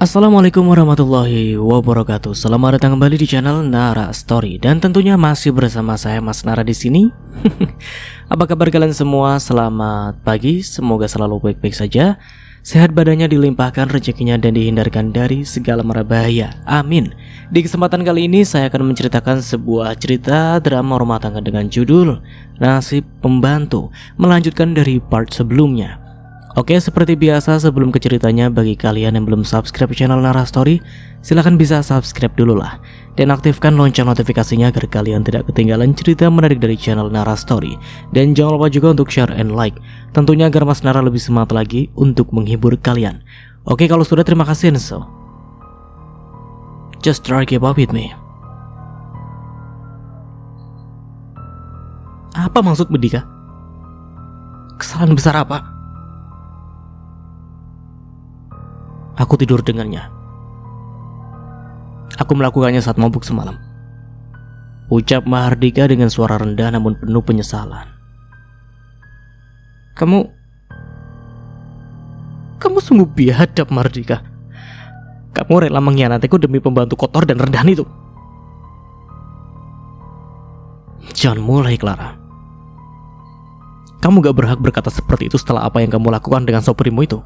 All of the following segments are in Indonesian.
Assalamualaikum warahmatullahi wabarakatuh. Selamat datang kembali di channel Nara Story dan tentunya masih bersama saya Mas Nara di sini. Apa kabar kalian semua? Selamat pagi. Semoga selalu baik-baik saja. Sehat badannya, dilimpahkan rezekinya dan dihindarkan dari segala mara bahaya. Amin. Di kesempatan kali ini saya akan menceritakan sebuah cerita drama rumah tangga dengan judul Nasib Pembantu, melanjutkan dari part sebelumnya. Oke, seperti biasa sebelum ke ceritanya, bagi kalian yang belum subscribe channel Nara Story, silahkan bisa subscribe dulu lah dan aktifkan lonceng notifikasinya agar kalian tidak ketinggalan cerita menarik dari channel Nara Story. Dan jangan lupa juga untuk share and like, tentunya agar Mas Nara lebih semangat lagi untuk menghibur kalian. Oke, kalau sudah, terima kasih. And so just try keep up with me. Apa maksudmu, Dika? Kesalahan besar apa? Aku tidur dengannya. Aku melakukannya saat mabuk semalam, ucap Mahardika dengan suara rendah namun penuh penyesalan. Kamu sungguh biadab, Mahardika. Kamu rela mengkhianatiku demi pembantu kotor dan rendahan itu. Jangan mulai, Clara. Kamu gak berhak berkata seperti itu setelah apa yang kamu lakukan dengan sopirmu itu.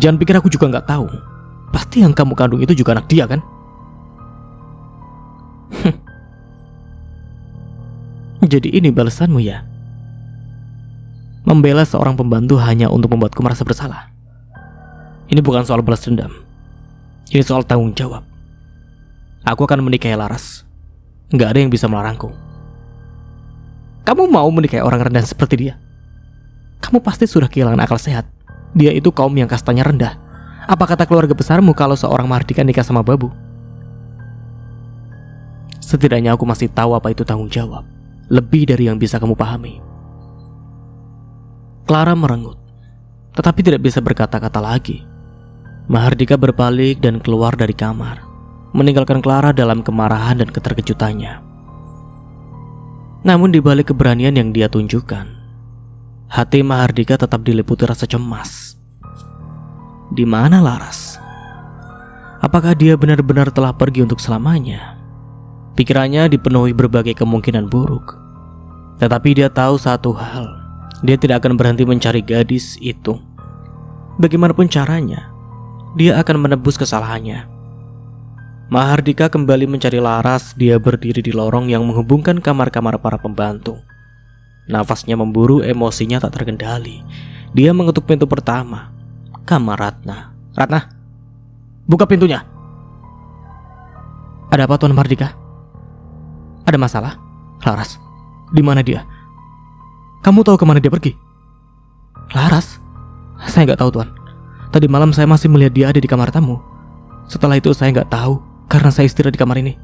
Jangan pikir aku juga gak tahu. Pasti yang kamu kandung itu juga anak dia, kan? Jadi ini balasanmu, ya? Membela seorang pembantu hanya untuk membuatku merasa bersalah. Ini bukan soal balas dendam. Ini soal tanggung jawab. Aku akan menikahi Laras. Gak ada yang bisa melarangku. Kamu mau menikahi orang rendah seperti dia? Kamu pasti sudah kehilangan akal sehat. Dia itu kaum yang kastanya rendah. Apa kata keluarga besarmu kalau seorang Mahardika nikah sama babu? Setidaknya aku masih tahu apa itu tanggung jawab. Lebih dari yang bisa kamu pahami. Clara merenggut, tetapi tidak bisa berkata-kata lagi. Mahardika berbalik dan keluar dari kamar, meninggalkan Clara dalam kemarahan dan keterkejutannya. Namun di balik keberanian yang dia tunjukkan, hati Mahardika tetap diliputi rasa cemas. Di mana Laras? Apakah dia benar-benar telah pergi untuk selamanya? Pikirannya dipenuhi berbagai kemungkinan buruk. Tetapi dia tahu satu hal, dia tidak akan berhenti mencari gadis itu. Bagaimanapun caranya, dia akan menebus kesalahannya. Mahardika kembali mencari Laras. Dia berdiri di lorong yang menghubungkan kamar-kamar para pembantu. Nafasnya memburu, emosinya tak terkendali. Dia mengetuk pintu pertama, kamar Ratna. Ratna, buka pintunya. Ada apa, Tuan Mahardika? Ada masalah? Laras, di mana dia? Kamu tahu kemana dia pergi? Laras? Saya nggak tahu, Tuan. Tadi malam saya masih melihat dia ada di kamar tamu. Setelah itu saya nggak tahu karena saya istirahat di kamar ini.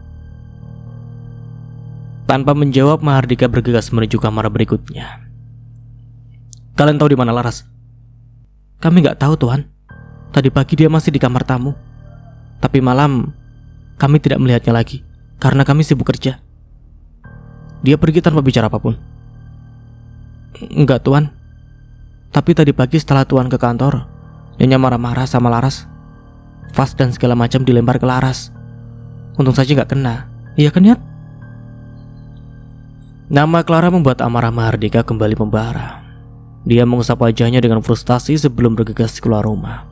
Tanpa menjawab, Mahardika bergegas menuju kamar berikutnya. Kalian tahu di mana Laras? Kami nggak tahu, Tuhan. Tadi pagi dia masih di kamar tamu. Tapi malam kami tidak melihatnya lagi karena kami sibuk kerja. Dia pergi tanpa bicara apapun. Enggak, Tuan. Tapi tadi pagi setelah Tuan ke kantor, Nyonya marah-marah sama Laras. Vas dan segala macam dilempar ke Laras. Untung saja nggak kena. Iya kan, Nyat? Nama Clara membuat amarah Mahardika kembali membara. Dia mengusap wajahnya dengan frustasi sebelum bergegas keluar rumah.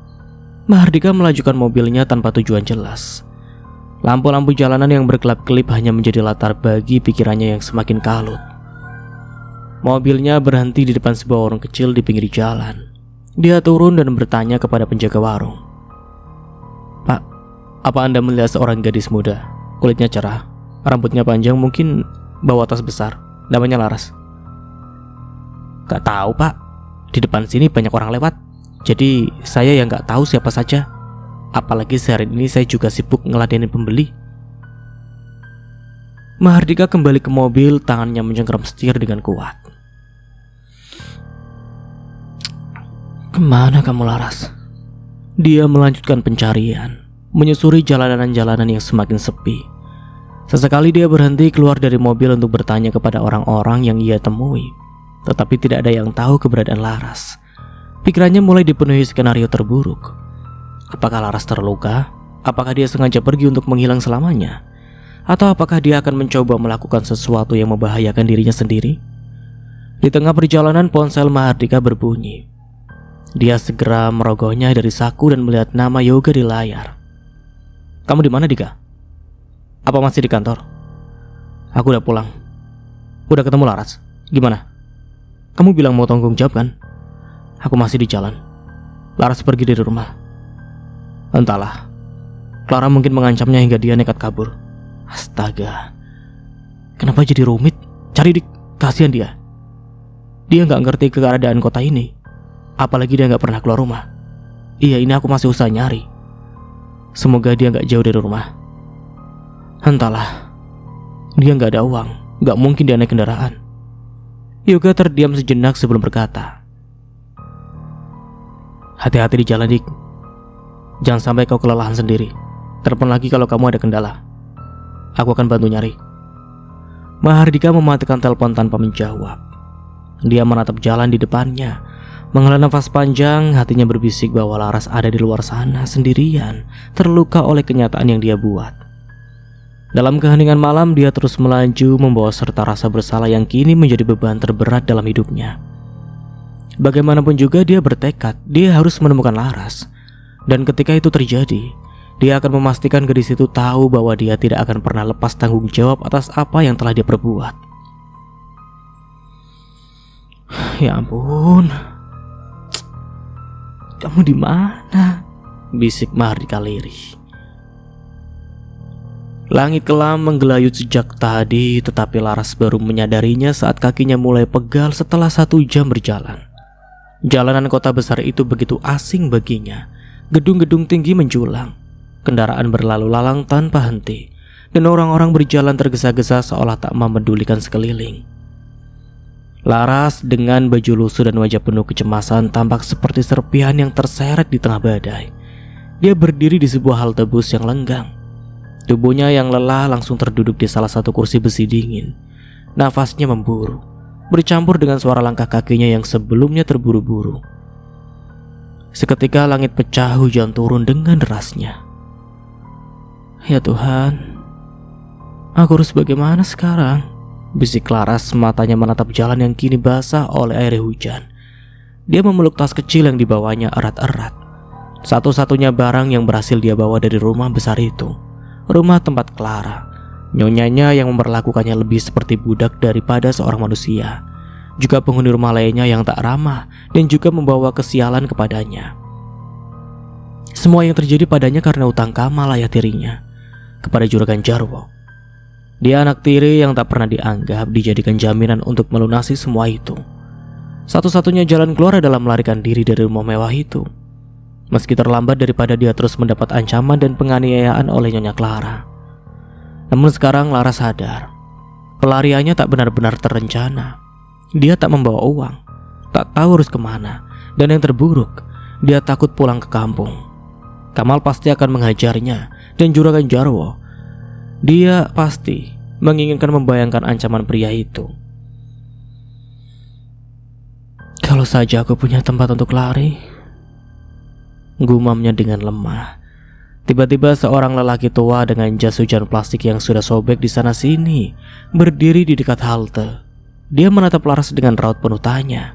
Mahardika melajukan mobilnya tanpa tujuan jelas. Lampu-lampu jalanan yang berkelap-kelip hanya menjadi latar bagi pikirannya yang semakin kalut. Mobilnya berhenti di depan sebuah warung kecil di pinggir jalan. Dia turun dan bertanya kepada penjaga warung. Pak, apa Anda melihat seorang gadis muda, kulitnya cerah, rambutnya panjang, mungkin bawa tas besar, namanya Laras? Gak tahu, Pak. Di depan sini banyak orang lewat, jadi saya yang gak tahu siapa saja. Apalagi sehari ini saya juga sibuk ngeladenin pembeli. Mahardika kembali ke mobil, tangannya mencengkeram setir dengan kuat. Kemana kamu, Laras? Dia melanjutkan pencarian, menyusuri jalanan-jalanan yang semakin sepi. Sesekali dia berhenti keluar dari mobil untuk bertanya kepada orang-orang yang ia temui. Tetapi tidak ada yang tahu keberadaan Laras. Pikirannya mulai dipenuhi skenario terburuk. Apakah Laras terluka? Apakah dia sengaja pergi untuk menghilang selamanya? Atau apakah dia akan mencoba melakukan sesuatu yang membahayakan dirinya sendiri? Di tengah perjalanan ponsel Mahardika berbunyi. Dia segera merogohnya dari saku dan melihat nama Yoga di layar. "Kamu di mana, Dika? Apa masih di kantor?" "Aku udah pulang. Udah ketemu Laras. Gimana? Kamu bilang mau tanggung jawab kan?" "Aku masih di jalan. Laras pergi dari rumah." "Entahlah. Clara mungkin mengancamnya hingga dia nekat kabur." "Astaga. Kenapa jadi rumit? Cari Dik. Kasihan dia. Dia gak ngerti keadaan kota ini. Apalagi dia gak pernah keluar rumah. Iya, ini aku masih usaha nyari. Semoga dia gak jauh dari rumah." "Entahlah. Dia gak ada uang. Gak mungkin dia naik kendaraan." Yoga terdiam sejenak sebelum berkata, "Hati-hati di jalan, Dik. Jangan sampai kau kelelahan sendiri. Telepon lagi kalau kamu ada kendala. Aku akan bantu nyari." Mahardika mematikan telepon tanpa menjawab. Dia menatap jalan di depannya, menghela nafas panjang. Hatinya berbisik bahwa Laras ada di luar sana sendirian, terluka oleh kenyataan yang dia buat. Dalam keheningan malam, dia terus melaju, membawa serta rasa bersalah yang kini menjadi beban terberat dalam hidupnya. Bagaimanapun juga dia bertekad, dia harus menemukan Laras. Dan ketika itu terjadi, dia akan memastikan gadis itu tahu bahwa dia tidak akan pernah lepas tanggung jawab atas apa yang telah dia perbuat. "Ya ampun. Kamu di mana?" bisik Mahardika lirih. Langit kelam menggelayut sejak tadi, tetapi Laras baru menyadarinya saat kakinya mulai pegal setelah 1 jam berjalan. Jalanan kota besar itu begitu asing baginya. Gedung-gedung tinggi menjulang, kendaraan berlalu lalang tanpa henti, dan orang-orang berjalan tergesa-gesa seolah tak memedulikan sekeliling. Laras dengan baju lusuh dan wajah penuh kecemasan tampak seperti serpihan yang terseret di tengah badai. Dia berdiri di sebuah halte bus yang lenggang. Tubuhnya yang lelah langsung terduduk di salah satu kursi besi dingin. Nafasnya memburu, bercampur dengan suara langkah kakinya yang sebelumnya terburu-buru. Seketika langit pecah, hujan turun dengan derasnya. "Ya Tuhan, aku harus bagaimana sekarang?" bisik Laras, matanya menatap jalan yang kini basah oleh air hujan. Dia memeluk tas kecil yang dibawanya erat-erat. Satu-satunya barang yang berhasil dia bawa dari rumah besar itu, rumah tempat Clara. Nyonyanya yang memperlakukannya lebih seperti budak daripada seorang manusia. Juga penghuni rumah lainnya yang tak ramah dan juga membawa kesialan kepadanya. Semua yang terjadi padanya karena utang Kamal ayah tirinya kepada Juragan Jarwo. Dia anak tiri yang tak pernah dianggap dijadikan jaminan untuk melunasi semua itu. Satu-satunya jalan keluar adalah melarikan diri dari rumah mewah itu. Meski terlambat daripada dia terus mendapat ancaman dan penganiayaan oleh Nyonya Clara. Namun sekarang Laras sadar, pelariannya tak benar-benar terencana. Dia tak membawa uang, tak tahu harus kemana, dan yang terburuk, dia takut pulang ke kampung. Kamal pasti akan menghajarnya, dan Juragan Jarwo, dia pasti menginginkan membayangkan ancaman pria itu. "Kalau saja aku punya tempat untuk lari," gumamnya dengan lemah. Tiba-tiba seorang lelaki tua dengan jas hujan plastik yang sudah sobek di sana sini berdiri di dekat halte. Dia menatap Laras dengan raut penuh tanya.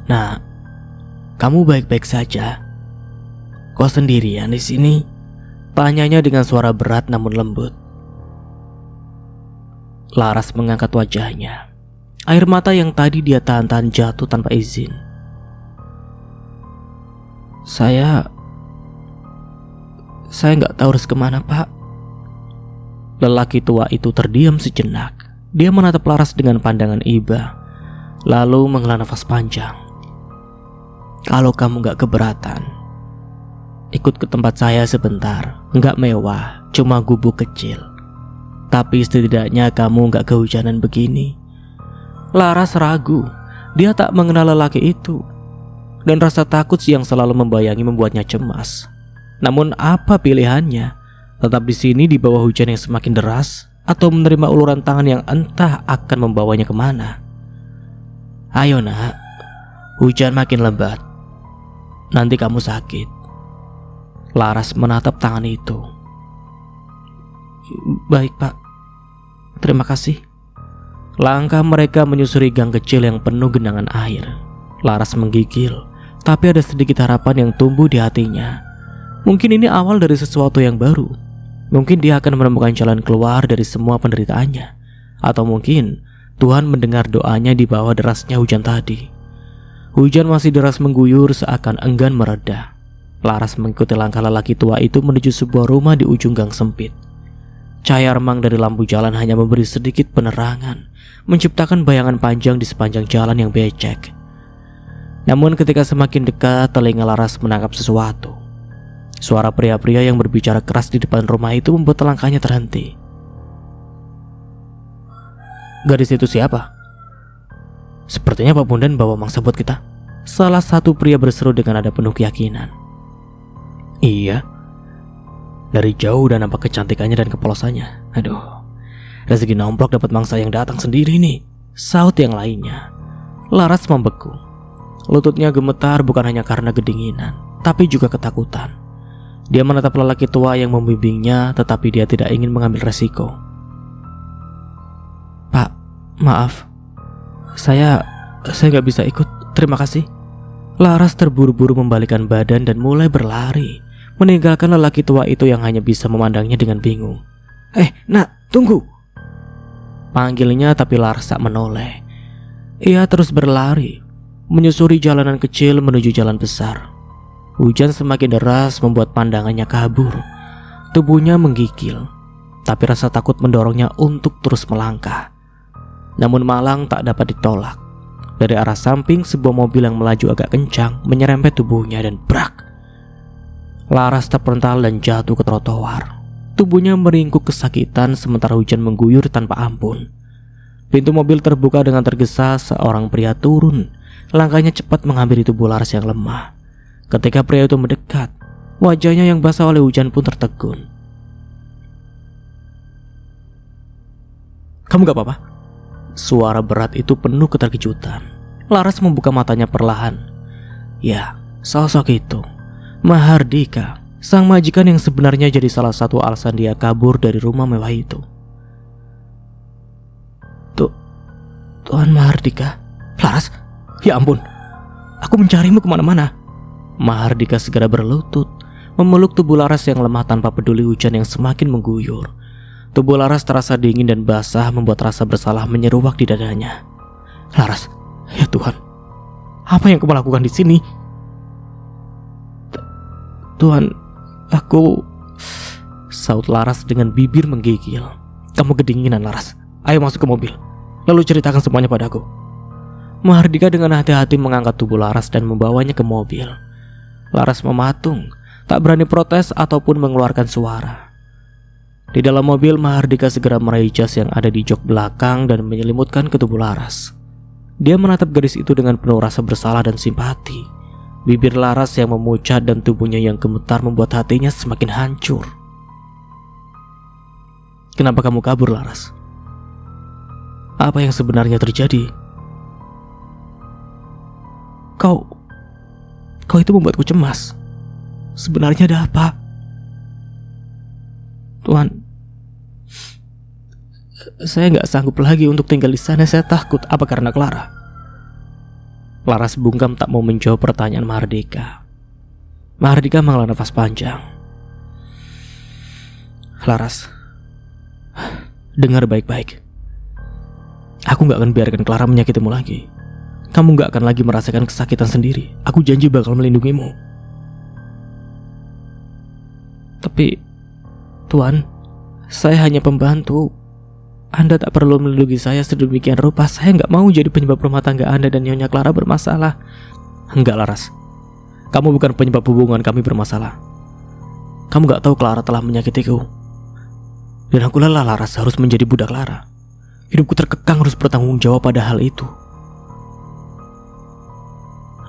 "Nah, kamu baik-baik saja? Kau sendirian di sini?" tanyanya dengan suara berat namun lembut. Laras mengangkat wajahnya. Air mata yang tadi dia tahan-tahan jatuh tanpa izin. Saya nggak tahu harus kemana, Pak." Lelaki tua itu terdiam sejenak. Dia menatap Laras dengan pandangan iba, lalu menghela nafas panjang. "Kalau kamu nggak keberatan, ikut ke tempat saya sebentar. Nggak mewah, cuma gubuk kecil. Tapi setidaknya kamu nggak kehujanan begini." Laras ragu. Dia tak mengenal lelaki itu, dan rasa takut yang selalu membayangi membuatnya cemas. Namun apa pilihannya? Tetap di sini di bawah hujan yang semakin deras, atau menerima uluran tangan yang entah akan membawanya kemana? "Ayo nak, hujan makin lebat. nanti kamu sakit. Laras menatap tangan itu. Baik pak, terima kasih. Langkah mereka menyusuri gang kecil yang penuh genangan air. Laras menggigil, tapi ada sedikit harapan yang tumbuh di hatinya. Mungkin ini awal dari sesuatu yang baru. Mungkin dia akan menemukan jalan keluar dari semua penderitaannya. Atau mungkin Tuhan mendengar doanya di bawah derasnya hujan tadi. Hujan masih deras mengguyur seakan enggan mereda. Laras mengikuti langkah lelaki tua itu menuju sebuah rumah di ujung gang sempit. Cahaya remang dari lampu jalan hanya memberi sedikit penerangan, menciptakan bayangan panjang di sepanjang jalan yang becek. Namun ketika semakin dekat, telinga Laras menangkap sesuatu. Suara pria-pria yang berbicara keras di depan rumah itu membuat langkahnya terhenti. Gadis itu siapa? Sepertinya Pak Bondan bawa mangsa buat kita. Salah satu pria berseru dengan nada penuh keyakinan. Iya. Dari jauh udah nampak kecantikannya dan kepolosannya. Aduh, rezeki nomplok dapat mangsa yang datang sendiri nih, saut yang lainnya. Laras membeku. Lututnya gemetar bukan hanya karena kedinginan, tapi juga ketakutan. Dia menatap lelaki tua yang membimbingnya, tetapi dia tidak ingin mengambil resiko. Pak, maaf, saya nggak bisa ikut, terima kasih. Laras terburu-buru membalikan badan dan mulai berlari, meninggalkan lelaki tua itu yang hanya bisa memandangnya dengan bingung. Nak, tunggu! Panggilnya tapi Laras tak menoleh. Ia terus berlari, menyusuri jalanan kecil menuju jalan besar. Hujan semakin deras membuat pandangannya kabur. Tubuhnya menggigil, tapi rasa takut mendorongnya untuk terus melangkah. Namun malang tak dapat ditolak. Dari arah samping sebuah mobil yang melaju agak kencang menyerempet tubuhnya dan brak. Laras terpental dan jatuh ke trotoar. Tubuhnya meringkuk kesakitan sementara hujan mengguyur tanpa ampun. Pintu mobil terbuka dengan tergesa, seorang pria turun. Langkahnya cepat menghampiri tubuh Laras yang lemah. Ketika pria itu mendekat, wajahnya yang basah oleh hujan pun tertegun. Kamu gak apa-apa? Suara berat itu penuh keterkejutan. Laras membuka matanya perlahan. Ya, sosok itu, Mahardika, sang majikan yang sebenarnya jadi salah satu alasan dia kabur dari rumah mewah itu. Tuan Mahardika. Laras, ya ampun, aku mencarimu kemana-mana. Mahardika segera berlutut, memeluk tubuh Laras yang lemah tanpa peduli hujan yang semakin mengguyur. Tubuh Laras terasa dingin dan basah membuat rasa bersalah menyeruak di dadanya. Laras, ya Tuhan, apa yang kamu lakukan di sini? Tuhan, aku... Saut Laras dengan bibir menggigil. Kamu kedinginan, Laras. Ayo masuk ke mobil, lalu ceritakan semuanya padaku. Mahardika dengan hati-hati mengangkat tubuh Laras dan membawanya ke mobil. Laras mematung, tak berani protes ataupun mengeluarkan suara. Di dalam mobil, Mahardika segera meraih jas yang ada di jok belakang dan menyelimutkan ke tubuh Laras. Dia menatap gadis itu dengan penuh rasa bersalah dan simpati. Bibir Laras yang memucat dan tubuhnya yang gemetar membuat hatinya semakin hancur. Kenapa kamu kabur, Laras? Apa yang sebenarnya terjadi? Kau itu membuatku cemas. Sebenarnya ada apa? Tuhan, saya gak sanggup lagi untuk tinggal di sana. Saya takut. Apa karena Clara? Laras bungkam tak mau menjawab pertanyaan Mahardika. Mahardika menghela nafas panjang. Laras, dengar baik-baik. Aku gak akan biarkan Clara menyakitimu lagi. Kamu gak akan lagi merasakan kesakitan sendiri. Aku janji bakal melindungimu. Tapi, Tuan, saya hanya pembantu. Anda tak perlu melindungi saya sedemikian rupa. Saya gak mau jadi penyebab rumah tangga Anda dan Nyonya Clara bermasalah. Enggak, Laras. Kamu bukan penyebab hubungan kami bermasalah. Kamu gak tahu Clara telah menyakitiku. Dan aku lelah, Laras, harus menjadi budak Clara. Hidupku terkekang harus bertanggung jawab pada hal itu.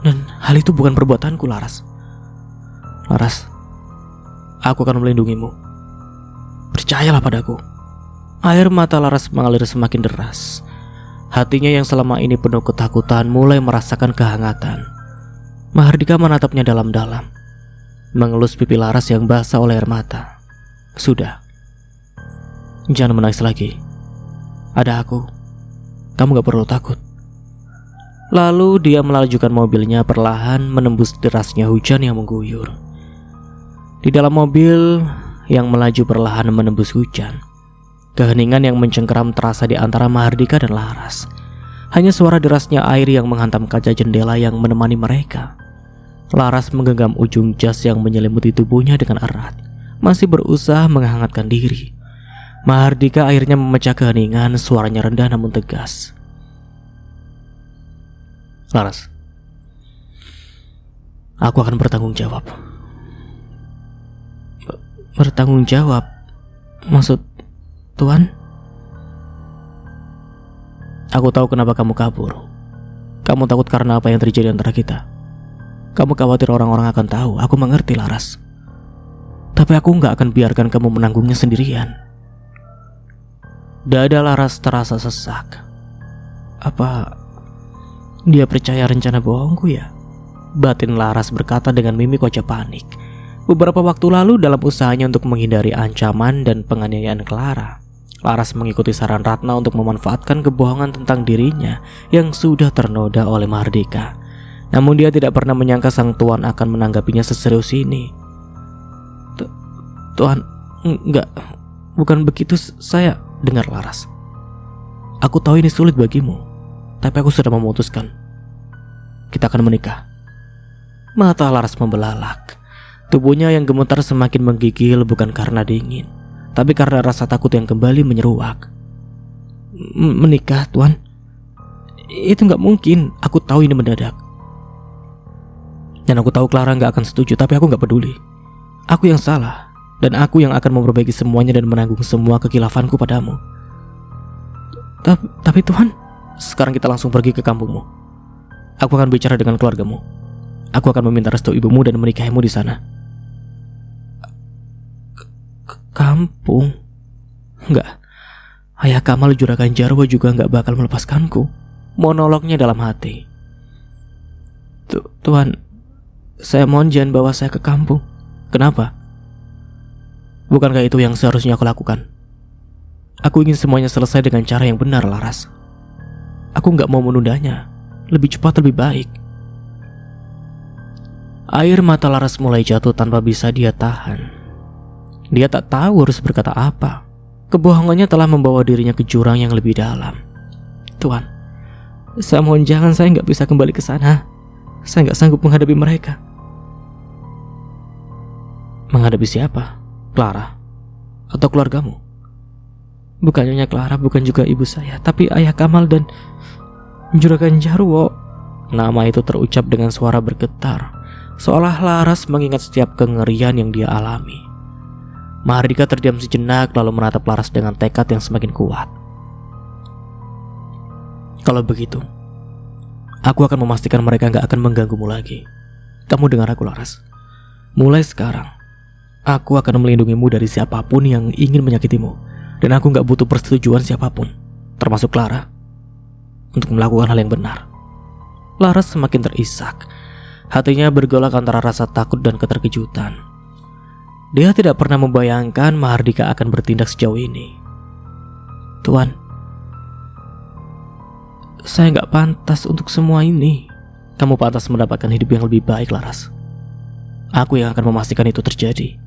Dan hal itu bukan perbuatanku, Laras. Laras, aku akan melindungimu. Percayalah padaku. Air mata Laras mengalir semakin deras. Hatinya yang selama ini penuh ketakutan mulai merasakan kehangatan. Mahardika menatapnya dalam-dalam, mengelus pipi Laras yang basah oleh air mata. Sudah, jangan menangis lagi. Ada aku. Kamu gak perlu takut. Lalu dia melajukan mobilnya perlahan menembus derasnya hujan yang mengguyur. Di dalam mobil yang melaju perlahan menembus hujan, keheningan yang mencengkeram terasa di antara Mahardika dan Laras. Hanya suara derasnya air yang menghantam kaca jendela yang menemani mereka. Laras menggenggam ujung jas yang menyelimuti tubuhnya dengan erat, masih berusaha menghangatkan diri. Mahardika akhirnya memecah keheningan, suaranya rendah namun tegas. Laras, aku akan bertanggung jawab. Bertanggung jawab? Maksud Tuan? Aku tahu kenapa kamu kabur. Kamu takut karena apa yang terjadi antara kita. Kamu khawatir orang-orang akan tahu. Aku mengerti, Laras. Tapi aku gak akan biarkan kamu menanggungnya sendirian. Dada Laras terasa sesak. Apa dia percaya rencana bohongku ya? Batin Laras berkata dengan mimik wajah panik. Beberapa waktu lalu dalam usahanya untuk menghindari ancaman dan penganiayaan Clara, Laras mengikuti saran Ratna untuk memanfaatkan kebohongan tentang dirinya yang sudah ternoda oleh Mahardika. Namun dia tidak pernah menyangka sang tuan akan menanggapinya seserius ini. Tuan, enggak, bukan begitu. Saya dengar Laras. Aku tahu ini sulit bagimu, tapi aku sudah memutuskan. Kita akan menikah. Mata Laras membelalak. Tubuhnya yang gemetar semakin menggigil bukan karena dingin, tapi karena rasa takut yang kembali menyeruak. Menikah, Tuan? Itu gak mungkin. Aku tahu ini mendadak. Dan aku tahu Clara gak akan setuju, tapi aku gak peduli. Aku yang salah, dan aku yang akan memperbaiki semuanya dan menanggung semua kekilafanku padamu. Tapi Tuhan, sekarang kita langsung pergi ke kampungmu. Aku akan bicara dengan keluargamu. Aku akan meminta restu ibumu dan menikahimu di sana. Kampung? Enggak. Ayah Kamal Juragan Jarwo juga gak bakal melepaskanku. Monolognya dalam hati. Tuhan, saya mohon jangan bawa saya ke kampung. Kenapa? Bukankah itu yang seharusnya aku lakukan? Aku ingin semuanya selesai dengan cara yang benar, Laras. Aku gak mau menundanya. Lebih cepat lebih baik. Air mata Laras mulai jatuh tanpa bisa dia tahan. Dia tak tahu harus berkata apa. Kebohongannya telah membawa dirinya ke jurang yang lebih dalam. Tuan, saya mohon jangan, saya gak bisa kembali ke sana. Saya gak sanggup menghadapi mereka. Menghadapi siapa? Clara? Atau keluargamu? Bukan hanya Clara, bukan juga ibu saya, tapi ayah Kamal dan Juragan Jarwo. Nama itu terucap dengan suara bergetar, seolah Laras mengingat setiap kengerian yang dia alami. Mahardika terdiam sejenak lalu menatap Laras dengan tekad yang semakin kuat. Kalau begitu, aku akan memastikan mereka gak akan mengganggumu lagi. Kamu dengar aku, Laras. Mulai sekarang, aku akan melindungimu dari siapapun yang ingin menyakitimu. Dan aku gak butuh persetujuan siapapun, termasuk Clara, untuk melakukan hal yang benar. Laras semakin terisak. Hatinya bergolak antara rasa takut dan keterkejutan. Dia tidak pernah membayangkan Mahardika akan bertindak sejauh ini. Tuan, saya gak pantas untuk semua ini. Kamu pantas mendapatkan hidup yang lebih baik, Laras. Aku yang akan memastikan itu terjadi.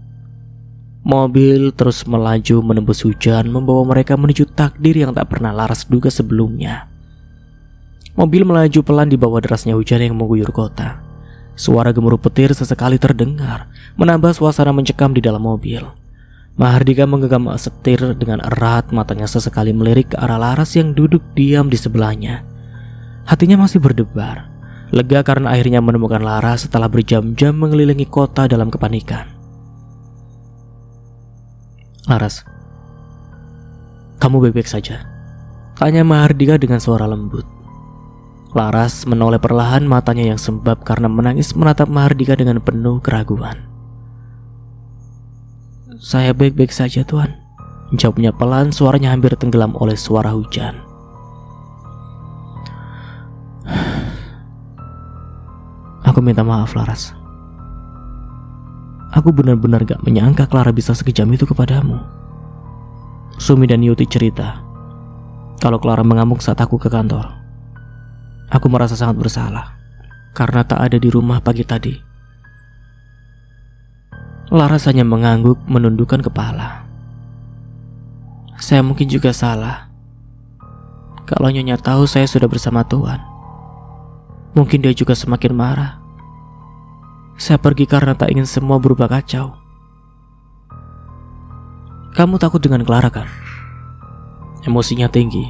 Mobil terus melaju menembus hujan, membawa mereka menuju takdir yang tak pernah Laras duga sebelumnya. Mobil melaju pelan di bawah derasnya hujan yang mengguyur kota. Suara gemuruh petir sesekali terdengar, menambah suasana mencekam di dalam mobil. Mahardika menggenggam setir dengan erat, matanya sesekali melirik ke arah Laras yang duduk diam di sebelahnya. Hatinya masih berdebar, lega karena akhirnya menemukan Laras setelah berjam-jam mengelilingi kota dalam kepanikan. Laras, kamu baik-baik saja? Tanya Mahardika dengan suara lembut. Laras menoleh perlahan, matanya yang sembab karena menangis menatap Mahardika dengan penuh keraguan. Saya baik-baik saja, Tuan. Jawabnya pelan, suaranya hampir tenggelam oleh suara hujan. Aku minta maaf, Laras. Aku benar-benar gak menyangka Clara bisa sekejam itu kepadamu. Sumi dan Yuti cerita kalau Clara mengamuk saat aku ke kantor. Aku merasa sangat bersalah karena tak ada di rumah pagi tadi. Laras hanya mengangguk menundukkan kepala. Saya mungkin juga salah. Kalau Nyonya tahu saya sudah bersama Tuan, mungkin dia juga semakin marah. Saya pergi karena tak ingin semua berubah kacau. Kamu takut dengan Clara kan? Emosinya tinggi.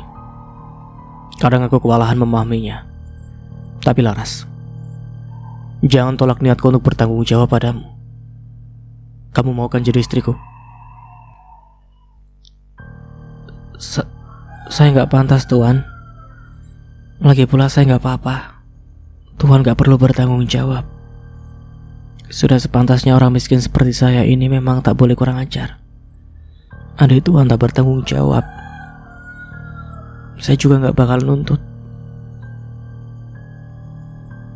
Kadang aku kewalahan memahaminya. Tapi Laras, jangan tolak niatku untuk bertanggung jawab padamu. Kamu mau kan jadi istriku? Saya gak pantas, Tuan. Lagi pula saya gak apa-apa. Tuan gak perlu bertanggung jawab. Sudah sepantasnya orang miskin seperti saya ini memang tak boleh kurang ajar. Andai Tuan tak bertanggung jawab, saya juga gak bakal nuntut.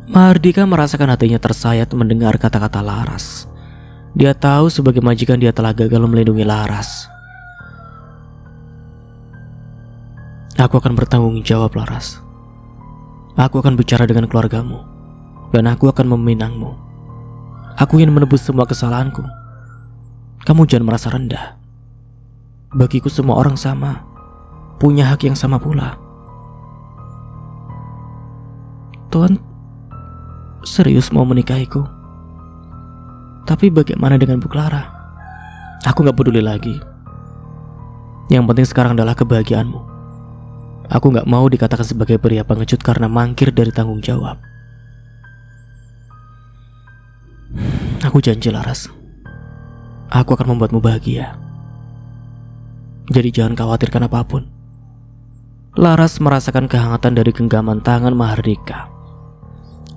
Mahardika merasakan hatinya tersayat mendengar kata-kata Laras. Dia tahu sebagai majikan dia telah gagal melindungi Laras. Aku akan bertanggung jawab, Laras. Aku akan bicara dengan keluargamu, dan aku akan meminangmu. Aku ingin menebus semua kesalahanku. Kamu jangan merasa rendah. Bagiku semua orang sama, punya hak yang sama pula. Tuan serius mau menikahiku? Tapi bagaimana dengan Bu Clara? Aku gak peduli lagi. Yang penting sekarang adalah kebahagiaanmu. Aku gak mau dikatakan sebagai pria pengecut karena mangkir dari tanggung jawab. Aku janji, Laras, aku akan membuatmu bahagia. Jadi jangan khawatirkan apapun. Laras merasakan kehangatan dari genggaman tangan Mahardika.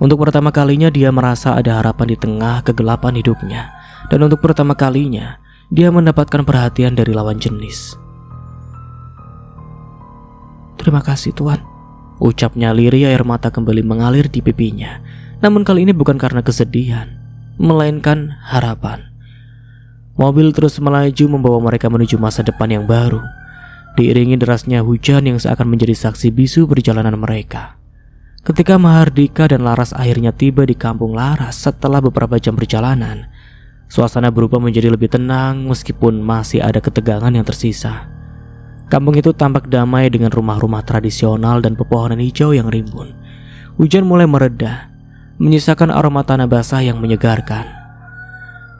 Untuk pertama kalinya dia merasa ada harapan di tengah kegelapan hidupnya. Dan untuk pertama kalinya dia mendapatkan perhatian dari lawan jenis. Terima kasih, Tuan, ucapnya lirih, air mata kembali mengalir di pipinya. Namun kali ini bukan karena kesedihan, melainkan harapan. Mobil terus melaju membawa mereka menuju masa depan yang baru, diiringi derasnya hujan yang seakan menjadi saksi bisu perjalanan mereka. Ketika Mahardika dan Laras akhirnya tiba di kampung Laras setelah beberapa jam perjalanan, suasana berubah menjadi lebih tenang meskipun masih ada ketegangan yang tersisa. Kampung itu tampak damai dengan rumah-rumah tradisional dan pepohonan hijau yang rimbun. Hujan mulai mereda, menyisakan aroma tanah basah yang menyegarkan.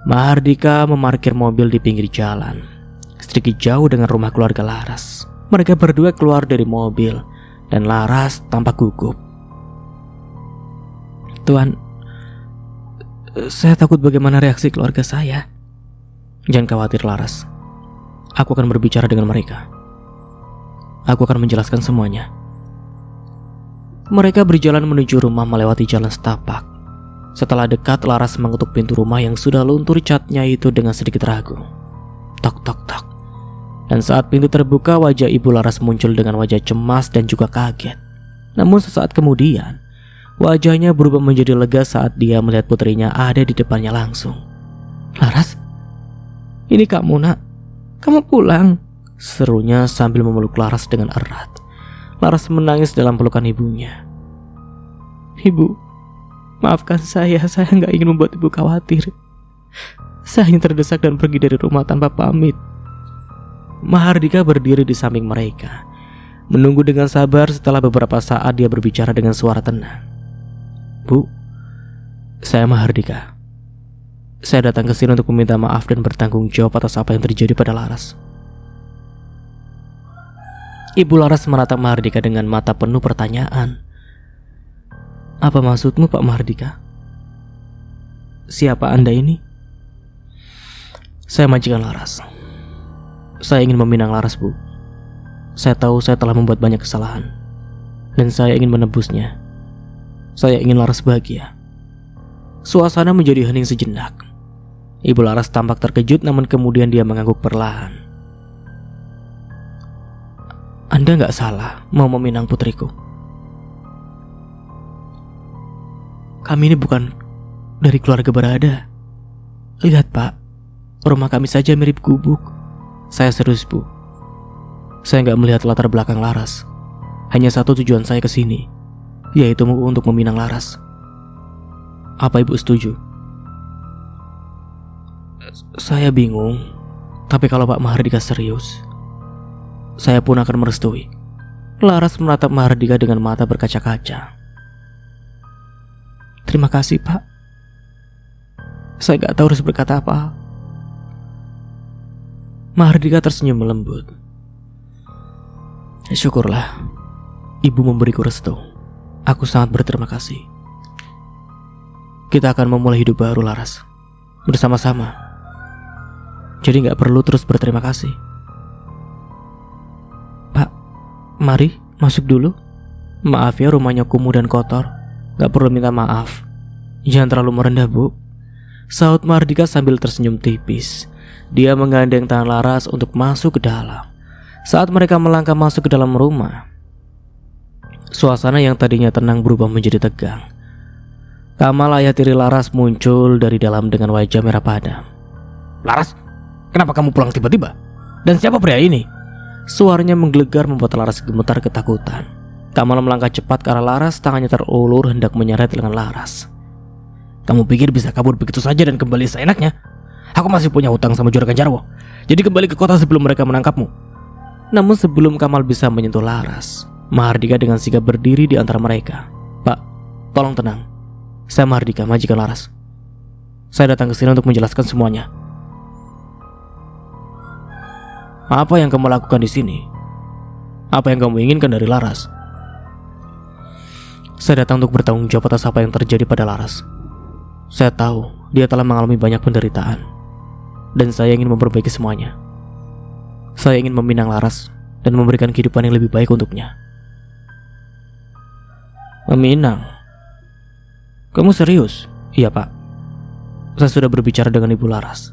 Mahardika memarkir mobil di pinggir jalan, sedikit jauh dengan rumah keluarga Laras. Mereka berdua keluar dari mobil, dan Laras tampak gugup. Tuan, saya takut bagaimana reaksi keluarga saya. Jangan khawatir, Laras. Aku akan berbicara dengan mereka. Aku akan menjelaskan semuanya. Mereka berjalan menuju rumah melewati jalan setapak. Setelah dekat, Laras mengetuk pintu rumah yang sudah luntur catnya itu dengan sedikit ragu. Tok tok tok. Dan saat pintu terbuka, wajah ibu Laras muncul dengan wajah cemas dan juga kaget. Namun sesaat kemudian, wajahnya berubah menjadi lega saat dia melihat putrinya ada di depannya langsung. Laras, ini kamu, Nak. Kamu pulang, serunya sambil memeluk Laras dengan erat. Laras menangis dalam pelukan ibunya. Ibu, maafkan saya nggak ingin membuat ibu khawatir. Saya ingin terdesak dan pergi dari rumah tanpa pamit. Mahardika berdiri di samping mereka, menunggu dengan sabar. Setelah beberapa saat dia berbicara dengan suara tenang. Bu, saya Mahardika. Saya datang ke sini untuk meminta maaf dan bertanggung jawab atas apa yang terjadi pada Laras. Ibu Laras menatap Mahardika dengan mata penuh pertanyaan. Apa maksudmu, Pak Mahardika? Siapa Anda ini? Saya majikan Laras. Saya ingin meminang Laras, Bu. Saya tahu saya telah membuat banyak kesalahan, dan saya ingin menebusnya. Saya ingin Laras bahagia. Suasana menjadi hening sejenak. Ibu Laras tampak terkejut, namun kemudian dia mengangguk perlahan. Anda gak salah mau meminang putriku. kami ini bukan dari keluarga berada. Lihat Pak, rumah kami saja mirip gubuk. Saya serius Bu. Saya nggak melihat latar belakang Laras. Hanya satu tujuan saya ke sini, yaitu untuk meminang Laras. Apa Ibu setuju? Saya bingung, tapi kalau Pak Mahardika serius, saya pun akan merestui. Laras menatap Mahardika dengan mata berkaca-kaca. Terima kasih Pak. Saya gak tahu harus berkata apa. Mahardika tersenyum lembut. Syukurlah, Ibu memberiku restu. Aku sangat berterima kasih. Kita akan memulai hidup baru Laras, bersama-sama. Jadi gak perlu terus berterima kasih. Pak, mari masuk dulu. Maaf ya rumahnya kumuh dan kotor. Gak perlu minta maaf. Jangan terlalu merendah Bu, sahut Mahardika sambil tersenyum tipis. Dia menggandeng tangan Laras untuk masuk ke dalam. Saat mereka melangkah masuk ke dalam rumah, suasana yang tadinya tenang berubah menjadi tegang. Kamal, ayah tiri Laras, muncul dari dalam dengan wajah merah padam. Laras, kenapa kamu pulang tiba-tiba? Dan siapa pria ini? Suaranya menggelegar membuat Laras gemetar ketakutan. Kamal melangkah cepat ke arah Laras, tangannya terulur hendak menyeret lengan Laras. Kamu pikir bisa kabur begitu saja dan kembali seenaknya? Aku masih punya hutang sama Juragan Jarwo. Jadi kembali ke kota sebelum mereka menangkapmu. Namun sebelum Kamal bisa menyentuh Laras, Mahardika dengan sigap berdiri di antara mereka. Pak, tolong tenang. Saya Mahardika, majikan Laras. Saya datang ke sini untuk menjelaskan semuanya. Apa yang kamu lakukan di sini? Apa yang kamu inginkan dari Laras? Saya datang untuk bertanggung jawab atas apa yang terjadi pada Laras. Saya tahu dia telah mengalami banyak penderitaan, dan saya ingin memperbaiki semuanya. Saya ingin meminang Laras dan memberikan kehidupan yang lebih baik untuknya. Meminang? Kamu serius? Iya Pak. Saya sudah berbicara dengan Ibu Laras,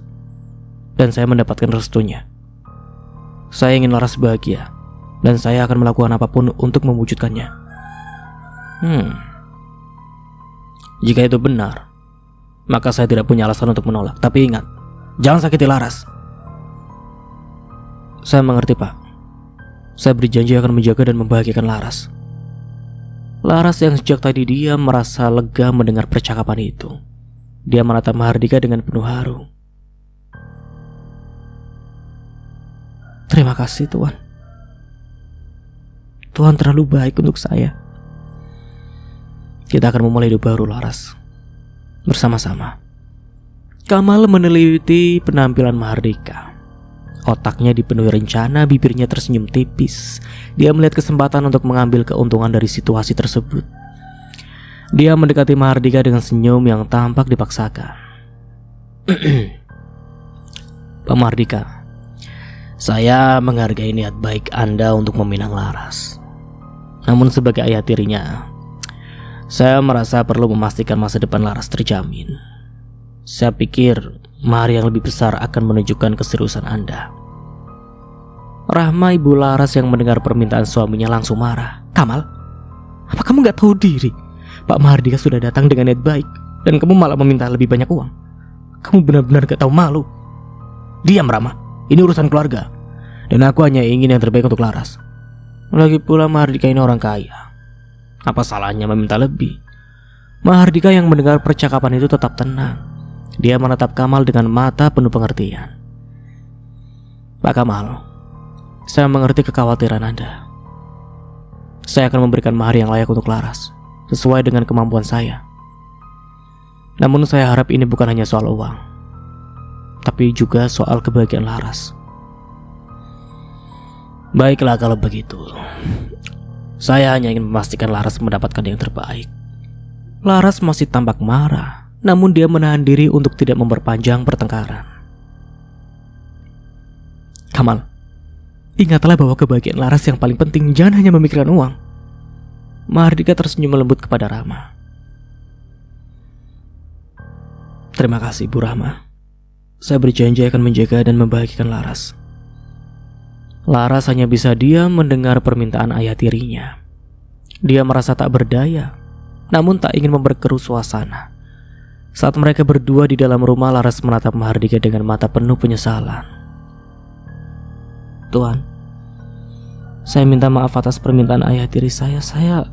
dan saya mendapatkan restunya. Saya ingin Laras bahagia, dan saya akan melakukan apapun untuk mewujudkannya. Jika itu benar, maka saya tidak punya alasan untuk menolak. Tapi ingat, jangan sakiti Laras. Saya mengerti Pak. Saya berjanji akan menjaga dan membahagiakan Laras. Laras yang sejak tadi dia merasa lega mendengar percakapan itu. Dia menatap Mahardika dengan penuh haru. Terima kasih Tuhan. Tuhan terlalu baik untuk saya. Kita akan memulai hidup baru Laras, bersama-sama. Kamal meneliti penampilan Mahardika. Otaknya dipenuhi rencana, bibirnya tersenyum tipis. Dia melihat kesempatan untuk mengambil keuntungan dari situasi tersebut. Dia mendekati Mahardika dengan senyum yang tampak dipaksakan. Pak Mahardika, saya menghargai niat baik Anda untuk meminang Laras. Namun sebagai ayah tirinya, saya merasa perlu memastikan masa depan Laras terjamin. Saya pikir mahar yang lebih besar akan menunjukkan keseriusan Anda. Rahma, ibu Laras yang mendengar permintaan suaminya langsung marah. Kamal, apa kamu gak tahu diri? Pak Mahardika sudah datang dengan niat baik, dan kamu malah meminta lebih banyak uang. Kamu benar-benar gak tahu malu. Diam Rahma, ini urusan keluarga, dan aku hanya ingin yang terbaik untuk Laras. Lagi pula Mahardika ini orang kaya. Apa salahnya meminta lebih? Mahardika yang mendengar percakapan itu tetap tenang. Dia menatap Kamal dengan mata penuh pengertian. Pak Kamal, saya mengerti kekhawatiran Anda. Saya akan memberikan mahar yang layak untuk Laras, sesuai dengan kemampuan saya. Namun saya harap ini bukan hanya soal uang, tapi juga soal kebahagiaan Laras. Baiklah kalau begitu. Saya hanya ingin memastikan Laras mendapatkan yang terbaik. Laras masih tampak marah, namun dia menahan diri untuk tidak memperpanjang pertengkaran. Kamal, ingatlah bahwa kebahagiaan Laras yang paling penting, jangan hanya memikirkan uang. Mahardika tersenyum lembut kepada Rahma. Terima kasih Bu Rahma. Saya berjanji akan menjaga dan membahagiakan Laras. Laras hanya bisa diam mendengar permintaan ayah tirinya. Dia merasa tak berdaya. namun tak ingin memperkeruh suasana. Saat mereka berdua di dalam rumah, Laras menatap Mahardika dengan mata penuh penyesalan. Tuan, saya minta maaf atas permintaan ayah tiri saya. Saya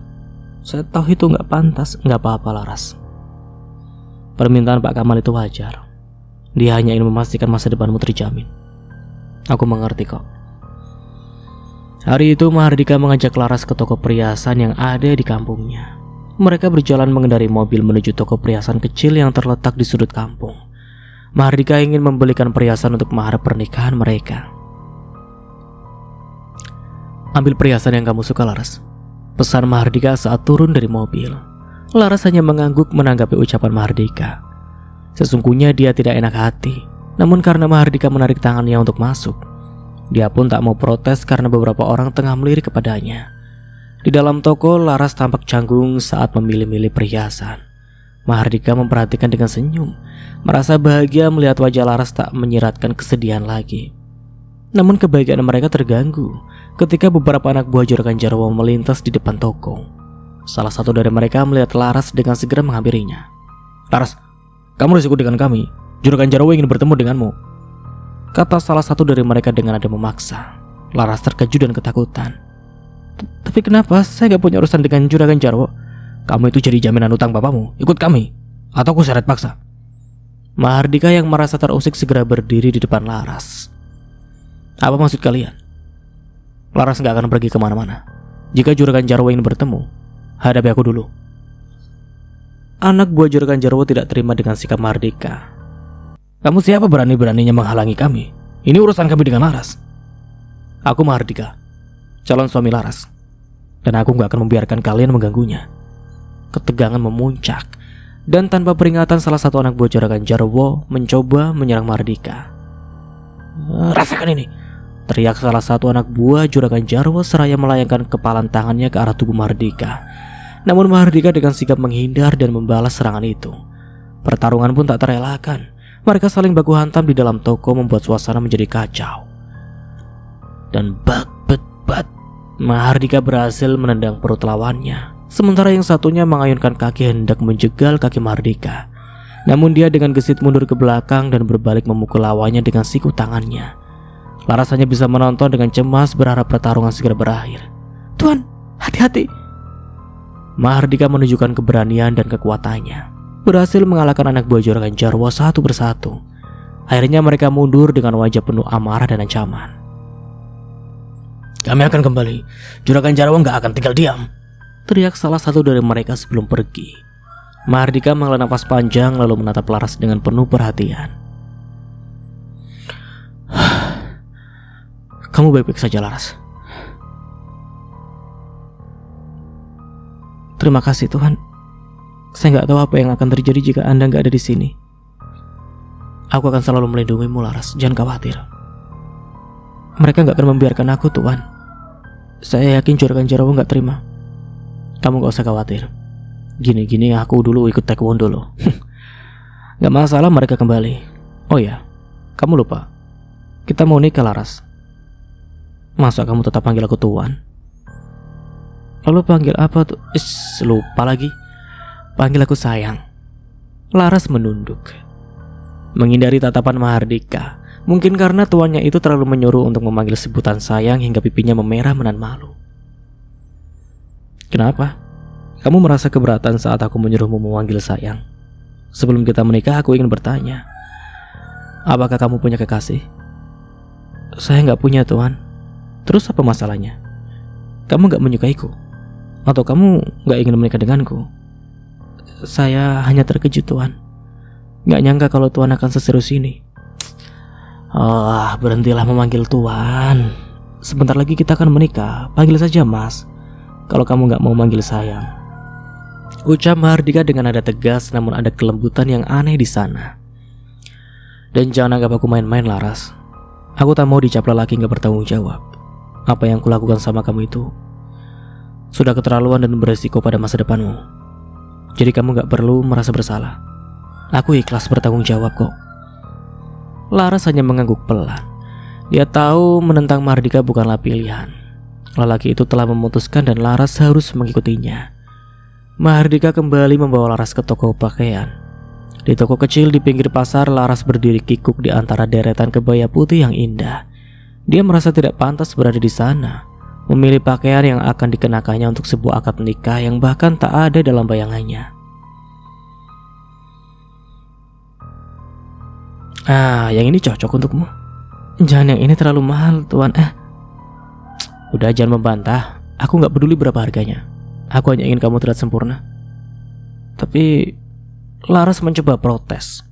tahu itu nggak pantas. Nggak apa-apa, Laras. Permintaan Pak Kamal itu wajar. Dia hanya ingin memastikan masa depanmu terjamin. Aku mengerti kok. Hari itu Mahardika mengajak Laras ke toko perhiasan yang ada di kampungnya. Mereka berjalan mengendarai mobil menuju toko perhiasan kecil yang terletak di sudut kampung. Mahardika ingin membelikan perhiasan untuk mahar pernikahan mereka. Ambil perhiasan yang kamu suka, Laras, pesan Mahardika saat turun dari mobil. Laras hanya mengangguk menanggapi ucapan Mahardika. Sesungguhnya dia tidak enak hati, namun karena Mahardika menarik tangannya untuk masuk, dia pun tak mau protes karena beberapa orang tengah melirik kepadanya. Di dalam toko, Laras tampak canggung saat memilih-milih perhiasan. Mahardika memperhatikan dengan senyum, merasa bahagia melihat wajah Laras tak menyiratkan kesedihan lagi. Namun kebahagiaan mereka terganggu ketika beberapa anak buah Juragan Jarwo melintas di depan toko. Salah satu dari mereka melihat Laras dengan segera menghampirinya. Laras, kamu harus ikut dengan kami. Juragan Jarwo ingin bertemu denganmu, kata salah satu dari mereka dengan nada memaksa. Laras terkejut dan ketakutan. Tapi kenapa? Saya gak punya urusan dengan Juragan Jarwo. Kamu itu jadi jaminan utang bapakmu. Ikut kami, atau aku seret paksa. Mahardika yang merasa terusik segera berdiri di depan Laras. Apa maksud kalian? Laras gak akan pergi kemana-mana. Jika Juragan Jarwo ingin bertemu, hadapi aku dulu. Anak buah Juragan Jarwo tidak terima dengan sikap Mahardika. Kamu siapa berani-beraninya menghalangi kami? Ini urusan kami dengan Laras. Aku Mahardika, calon suami Laras, dan aku gak akan membiarkan kalian mengganggunya. Ketegangan memuncak, dan tanpa peringatan salah satu anak buah Juragan Jarwo mencoba menyerang Mahardika. Rasakan ini, teriak salah satu anak buah Juragan Jarwo seraya melayangkan kepalan tangannya ke arah tubuh Mahardika. Namun Mahardika dengan sigap menghindar dan membalas serangan itu. Pertarungan pun tak terelakkan. Mereka saling baku hantam di dalam toko membuat suasana menjadi kacau. Dan Mahardika berhasil menendang perut lawannya, sementara yang satunya mengayunkan kaki hendak menjegal kaki Mahardika. Namun dia dengan gesit mundur ke belakang dan berbalik memukul lawannya dengan siku tangannya. Laras hanya bisa menonton dengan cemas berharap pertarungan segera berakhir. Tuan, hati-hati. Mahardika menunjukkan keberanian dan kekuatannya, berhasil mengalahkan anak buah Juragan Jarwo satu persatu. Akhirnya mereka mundur dengan wajah penuh amarah dan ancaman. Kami akan kembali. Juragan Jarwo gak akan tinggal diam, teriak salah satu dari mereka sebelum pergi. Mahardika menghela nafas panjang lalu menatap Laras dengan penuh perhatian. Kamu baik-baik saja, Laras? Terima kasih Tuhan. Saya gak tahu apa yang akan terjadi jika Anda gak ada di sini. Aku akan selalu melindungimu, Laras. Jangan khawatir. Mereka gak akan membiarkan aku, Tuhan. Saya yakin Juragan Jarwo gak terima. Kamu gak usah khawatir. Gini-gini aku dulu ikut taekwondo loh. Gak masalah mereka kembali. Oh ya, kamu lupa, kita mau nikah, Laras. Masa kamu tetap panggil aku Tuan? Lalu panggil apa tuh? Lupa lagi. Panggil aku sayang. Laras menunduk, menghindari tatapan Mahardika. Mungkin karena tuannya itu terlalu menyuruh untuk memanggil sebutan sayang hingga pipinya memerah menahan malu. Kenapa? Kamu merasa keberatan saat aku menyuruhmu memanggil sayang? Sebelum kita menikah aku ingin bertanya, apakah kamu punya kekasih? Saya gak punya, Tuan. Terus apa masalahnya? Kamu gak menyukaiku? Atau kamu gak ingin menikah denganku? Saya hanya terkejut, Tuan. Gak nyangka kalau Tuan akan seserius ini. Berhentilah memanggil Tuan. Sebentar lagi kita akan menikah. Panggil saja Mas kalau kamu gak mau manggil sayang, ucap Mahardika dengan nada tegas, namun ada kelembutan yang aneh di sana. Dan jangan anggap aku main-main, Laras. Aku tak mau dicap lelaki gak bertanggung jawab. Apa yang kulakukan sama kamu itu sudah keterlaluan dan beresiko pada masa depanmu. Jadi kamu gak perlu merasa bersalah. Aku ikhlas bertanggung jawab kok. Laras hanya mengangguk pelan. Dia tahu menentang Mahardika bukanlah pilihan. Lelaki itu telah memutuskan dan Laras harus mengikutinya. Mahardika kembali membawa Laras ke toko pakaian. Di toko kecil di pinggir pasar, Laras berdiri kikuk di antara deretan kebaya putih yang indah. Dia merasa tidak pantas berada di sana, memilih pakaian yang akan dikenakannya untuk sebuah akad nikah yang bahkan tak ada dalam bayangannya. Yang ini cocok untukmu. Jangan yang ini terlalu mahal, tuan. Udah, jangan membantah. Aku gak peduli berapa harganya. Aku hanya ingin kamu terlihat sempurna. Tapi Laras mencoba protes.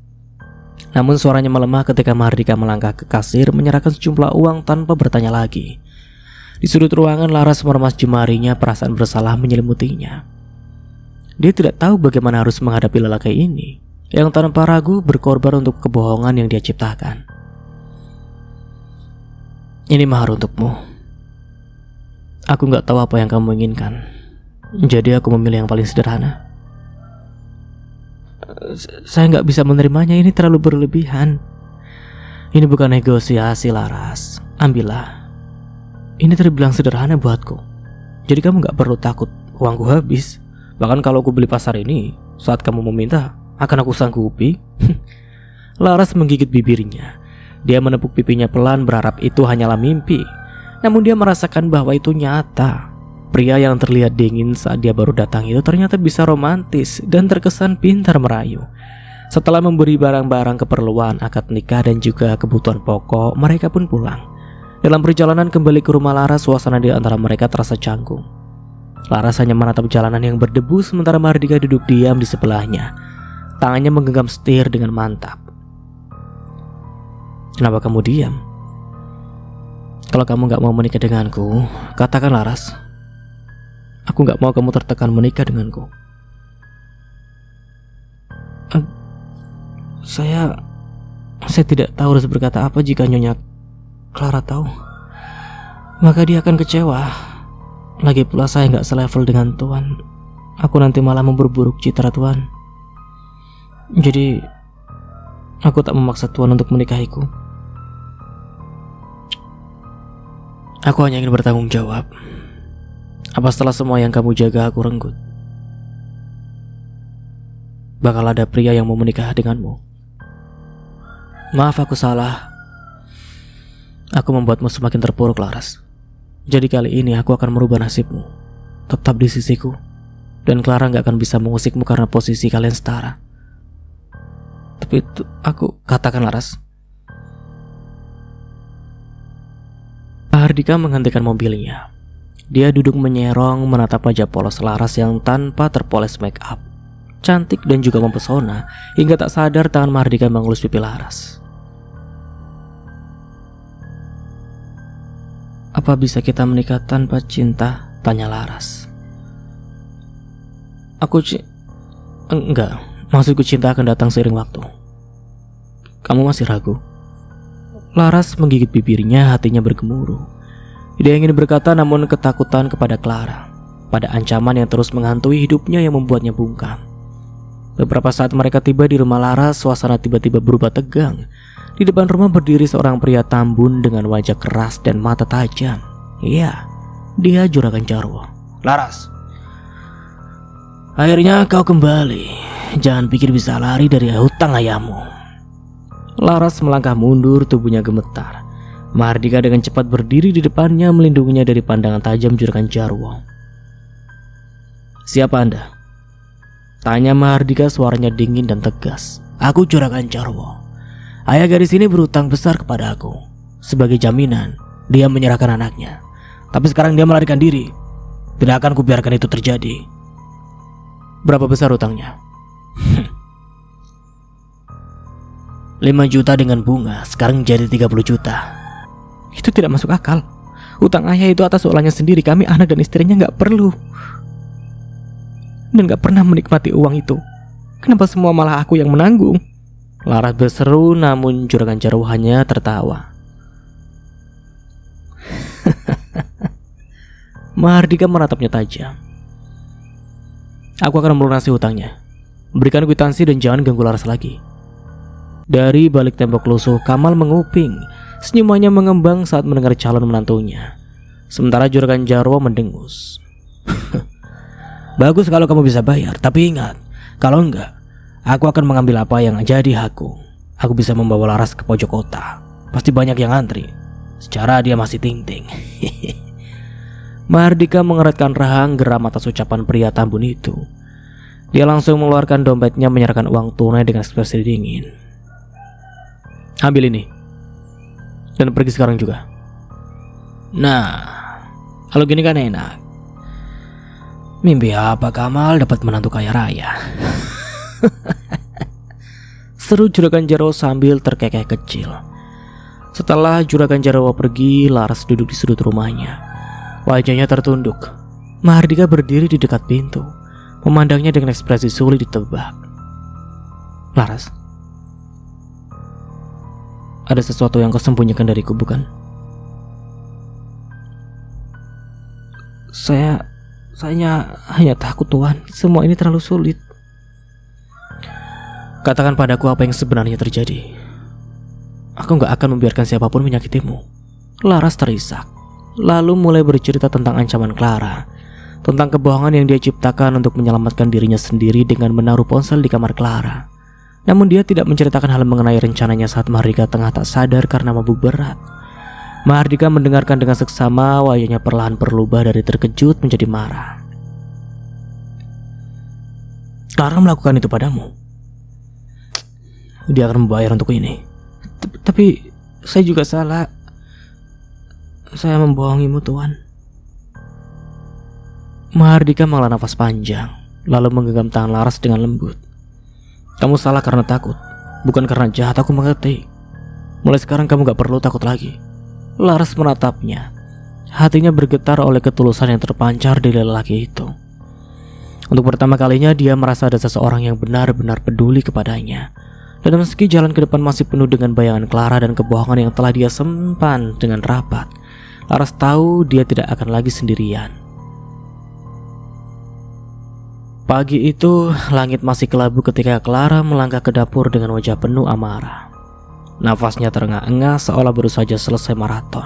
Namun suaranya melemah ketika Mahardika melangkah ke kasir menyerahkan sejumlah uang tanpa bertanya lagi. Di sudut ruangan, Laras meremas jemarinya, perasaan bersalah menyelimutinya. Dia tidak tahu bagaimana harus menghadapi lelaki ini yang tanpa ragu berkorban untuk kebohongan yang dia ciptakan. Ini mahar untukmu. Aku gak tahu apa yang kamu inginkan, jadi aku memilih yang paling sederhana. Saya gak bisa menerimanya, ini terlalu berlebihan. Ini bukan negosiasi, Laras. Ambillah. Ini terbilang sederhana buatku, jadi kamu gak perlu takut uangku habis. Bahkan kalau aku beli pasar ini, saat kamu meminta, akan aku sanggupi. Laras menggigit bibirnya. Dia menepuk pipinya pelan, berharap itu hanyalah mimpi. Namun dia merasakan bahwa itu nyata. Pria yang terlihat dingin saat dia baru datang itu ternyata bisa romantis dan terkesan pintar merayu. Setelah memberi barang-barang keperluan akad nikah dan juga kebutuhan pokok, mereka pun pulang. Dalam perjalanan kembali ke rumah Laras, suasana di antara mereka terasa canggung. Laras hanya menatap jalanan yang berdebu sementara Mahardika duduk diam di sebelahnya. Tangannya menggenggam setir dengan mantap. Kenapa kamu diam? Kalau kamu gak mau menikah denganku, katakan, Laras. Aku gak mau kamu tertekan menikah denganku. Saya tidak tahu harus berkata apa. Jika Nyonya Clara tahu, maka dia akan kecewa. Lagi pula saya gak selevel dengan Tuan. Aku nanti malah memperburuk citra Tuan. Jadi aku tak memaksa Tuan untuk menikahiku. Aku hanya ingin bertanggung jawab. Apa setelah semua yang kamu jaga aku renggut, bakal ada pria yang mau menikah denganmu? Maaf, aku salah. Aku membuatmu semakin terpuruk, Laras. Jadi kali ini aku akan merubah nasibmu. Tetap di sisiku, dan Clara gak akan bisa mengusikmu karena posisi kalian setara. Tapi itu aku katakan, Laras. Mahardika menghentikan mobilnya. Dia duduk menyerong menatap wajah polos Laras yang tanpa terpoles make up. Cantik dan juga mempesona, hingga tak sadar tangan Mahardika mengelus pipi Laras. Apa bisa kita menikah tanpa cinta? Tanya Laras. Enggak, maksudku cinta akan datang seiring waktu. Kamu masih ragu? Laras menggigit bibirnya, hatinya bergemuruh. Dia ingin berkata namun ketakutan kepada Clara, pada ancaman yang terus menghantui hidupnya yang membuatnya bungkam. Beberapa saat mereka tiba di rumah Laras, suasana tiba-tiba berubah tegang. Di depan rumah berdiri seorang pria tambun dengan wajah keras dan mata tajam. Iya, dia Juragan Jarwo. Laras, akhirnya kau kembali. Jangan pikir bisa lari dari hutang ayahmu. Laras melangkah mundur, tubuhnya gemetar. Mahardika dengan cepat berdiri di depannya, melindunginya dari pandangan tajam Juragan Jarwo. Siapa Anda? Tanya Mahardika, suaranya dingin dan tegas. Aku Juragan Jarwo. Ayah gadis ini berutang besar kepada aku. Sebagai jaminan, dia menyerahkan anaknya. Tapi sekarang dia melarikan diri. Tidak akan kubiarkan itu terjadi. Berapa besar utangnya? 5 juta dengan bunga, sekarang jadi 30 juta. Itu tidak masuk akal. Utang ayah itu atas ulahnya sendiri. Kami anak dan istrinya gak perlu dan gak pernah menikmati uang itu. Kenapa semua malah aku yang menanggung? Laras berseru, namun Juragan Jarwo hanya tertawa. Mahardika menatapnya tajam. Aku akan melunasi hutangnya. Berikan kwitansi dan jangan ganggu Laras lagi. Dari balik tembok lusuh, Kamal menguping. Senyumannya mengembang saat mendengar calon menantunya. Sementara Juragan Jarwo mendengus. Bagus kalau kamu bisa bayar, tapi ingat, kalau enggak, aku akan mengambil apa yang jadi hakku. Aku bisa membawa Laras ke pojok kota. Pasti banyak yang antri. Secara dia masih ting-ting. Mahardika mengeratkan rahang geram atas ucapan pria tambun itu. Dia langsung mengeluarkan dompetnya menyerahkan uang tunai dengan ekspresi dingin. Ambil ini. Dan pergi sekarang juga. Nah, kalau gini kan enak. Mimpi apa Kamal dapat menantu kaya raya? Seru Juragan Jarwo sambil terkekeh kecil. Setelah Juragan Jarwo pergi, Laras duduk di sudut rumahnya. Wajahnya tertunduk. Mahardika berdiri di dekat pintu, memandangnya dengan ekspresi sulit ditebak. Laras, ada sesuatu yang kau sembunyikan dariku, bukan? Saya hanya takut, Tuan. Semua ini terlalu sulit. Katakan padaku apa yang sebenarnya terjadi. Aku gak akan membiarkan siapapun menyakitimu. Laras terisak, lalu mulai bercerita tentang ancaman Clara, tentang kebohongan yang dia ciptakan untuk menyelamatkan dirinya sendiri dengan menaruh ponsel di kamar Clara. Namun dia tidak menceritakan hal mengenai rencananya saat Mahardika tengah tak sadar karena mabuk berat. Mahardika mendengarkan dengan seksama, wajahnya perlahan berubah dari terkejut menjadi marah. Clara melakukan itu padamu. Dia akan membayar untuk ini. Tapi saya juga salah. Saya membohongimu, Tuan. Mahardika menghela nafas panjang, lalu menggenggam tangan Laras dengan lembut. Kamu salah karena takut, bukan karena jahat, aku mengerti. Mulai sekarang kamu gak perlu takut lagi. Laras menatapnya. Hatinya bergetar oleh ketulusan yang terpancar dari lelaki itu. Untuk pertama kalinya dia merasa ada seseorang yang benar-benar peduli kepadanya. Dan meski jalan ke depan masih penuh dengan bayangan Clara dan kebohongan yang telah dia simpan dengan rapat, Laras tahu dia tidak akan lagi sendirian. Pagi itu, langit masih kelabu ketika Clara melangkah ke dapur dengan wajah penuh amarah. Nafasnya terengah-engah seolah baru saja selesai maraton.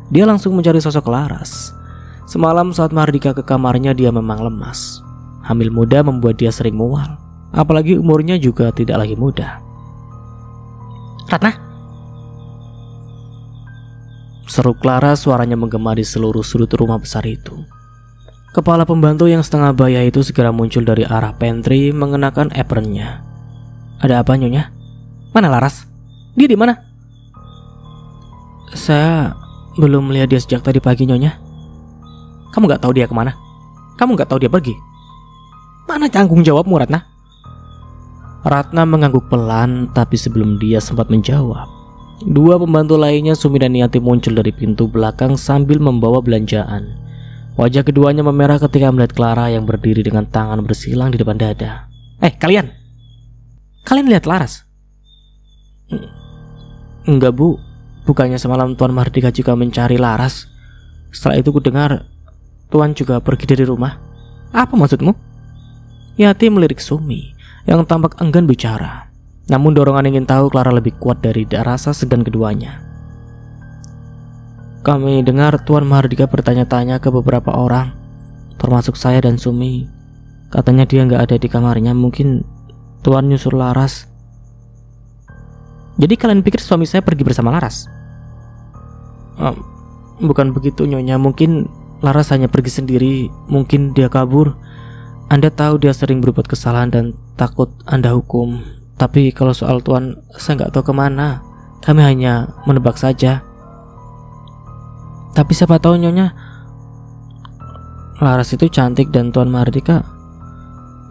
Dia langsung mencari sosok Laras. Semalam saat Mahardika ke kamarnya dia memang lemas. Hamil muda membuat dia sering mual. Apalagi umurnya juga tidak lagi muda. Ratna? Seru Clara, suaranya menggema di seluruh sudut rumah besar itu. Kepala pembantu yang setengah baya itu segera muncul dari arah pantry mengenakan apronnya. Ada apa, Nyonya? Mana Laras? Dia di mana? Saya belum melihat dia sejak tadi pagi, Nyonya. Kamu gak tahu dia kemana? Kamu gak tahu dia pergi? Mana tanggung jawabmu, Ratna? Ratna mengangguk pelan, tapi sebelum dia sempat menjawab, dua pembantu lainnya, Sumi dan Niati, muncul dari pintu belakang sambil membawa belanjaan. Wajah keduanya memerah ketika melihat Clara yang berdiri dengan tangan bersilang di depan dada. Kalian! Kalian lihat Laras? Enggak, Bu. Bukannya semalam Tuan Mahardika juga mencari Laras. Setelah itu kudengar Tuan juga pergi dari rumah. Apa maksudmu? Yati melirik Sumi yang tampak enggan bicara. Namun dorongan ingin tahu Clara lebih kuat dari rasa segan keduanya. Kami dengar Tuan Mahardika bertanya-tanya ke beberapa orang, termasuk saya dan Sumi. Katanya dia nggak ada di kamarnya. Mungkin Tuan nyusul Laras. Jadi kalian pikir suami saya pergi bersama Laras? Bukan begitu, Nyonya. Mungkin Laras hanya pergi sendiri. Mungkin dia kabur. Anda tahu dia sering berbuat kesalahan dan takut Anda hukum. Tapi kalau soal Tuan, saya nggak tahu kemana. Kami hanya menebak saja. Tapi siapa tahu, Nyonya, Laras itu cantik dan Tuan Mahardika,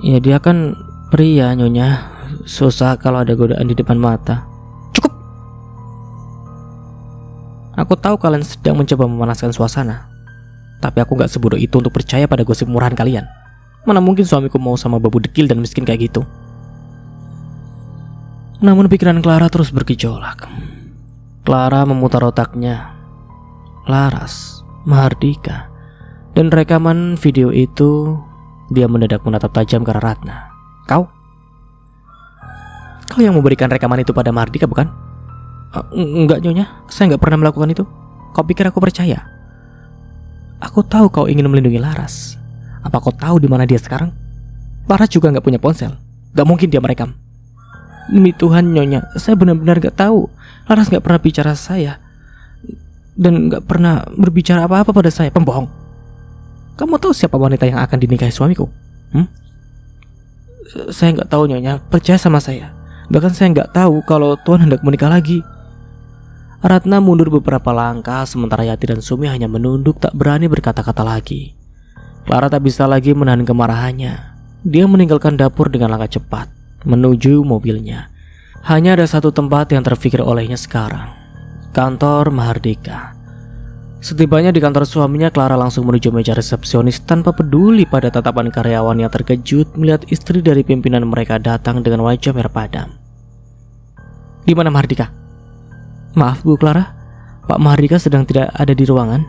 ya dia kan pria, Nyonya. Susah kalau ada godaan di depan mata. Cukup. Aku tahu kalian sedang mencoba memanaskan suasana, tapi aku gak sebodoh itu untuk percaya pada gosip murahan kalian. Mana mungkin suamiku mau sama babu dekil dan miskin kayak gitu. Namun pikiran Clara terus bergejolak. Clara memutar otaknya. Laras, Mahardika, dan rekaman video itu. Dia mendadak menatap tajam ke arah Ratna. Kau yang memberikan rekaman itu pada Mahardika, bukan? Enggak, Nyonya, saya enggak pernah melakukan itu. Kau pikir aku percaya? Aku tahu kau ingin melindungi Laras. Apa kau tahu di mana dia sekarang? Laras juga nggak punya ponsel. Gak mungkin dia merekam. Demi Tuhan Nyonya, saya benar-benar gak tahu. Laras gak pernah bicara saya dan gak pernah berbicara apa-apa pada saya. Pembohong. Kamu tahu siapa wanita yang akan dinikahi suamiku? Saya gak tahu Nyonya, percaya sama saya. Bahkan saya gak tahu kalau Tuan hendak menikah lagi. Ratna mundur beberapa langkah, sementara Yati dan Sumi hanya menunduk, tak berani berkata-kata lagi. Clara tak bisa lagi menahan kemarahannya. Dia meninggalkan dapur dengan langkah cepat menuju mobilnya. Hanya ada satu tempat yang terfikir olehnya sekarang, kantor Mahardika. Setibanya di kantor suaminya, Clara langsung menuju meja resepsionis tanpa peduli pada tatapan karyawan yang terkejut melihat istri dari pimpinan mereka datang dengan wajah merah padam. Di mana Mahardika? Maaf Bu Clara, Pak Mahardika sedang tidak ada di ruangan.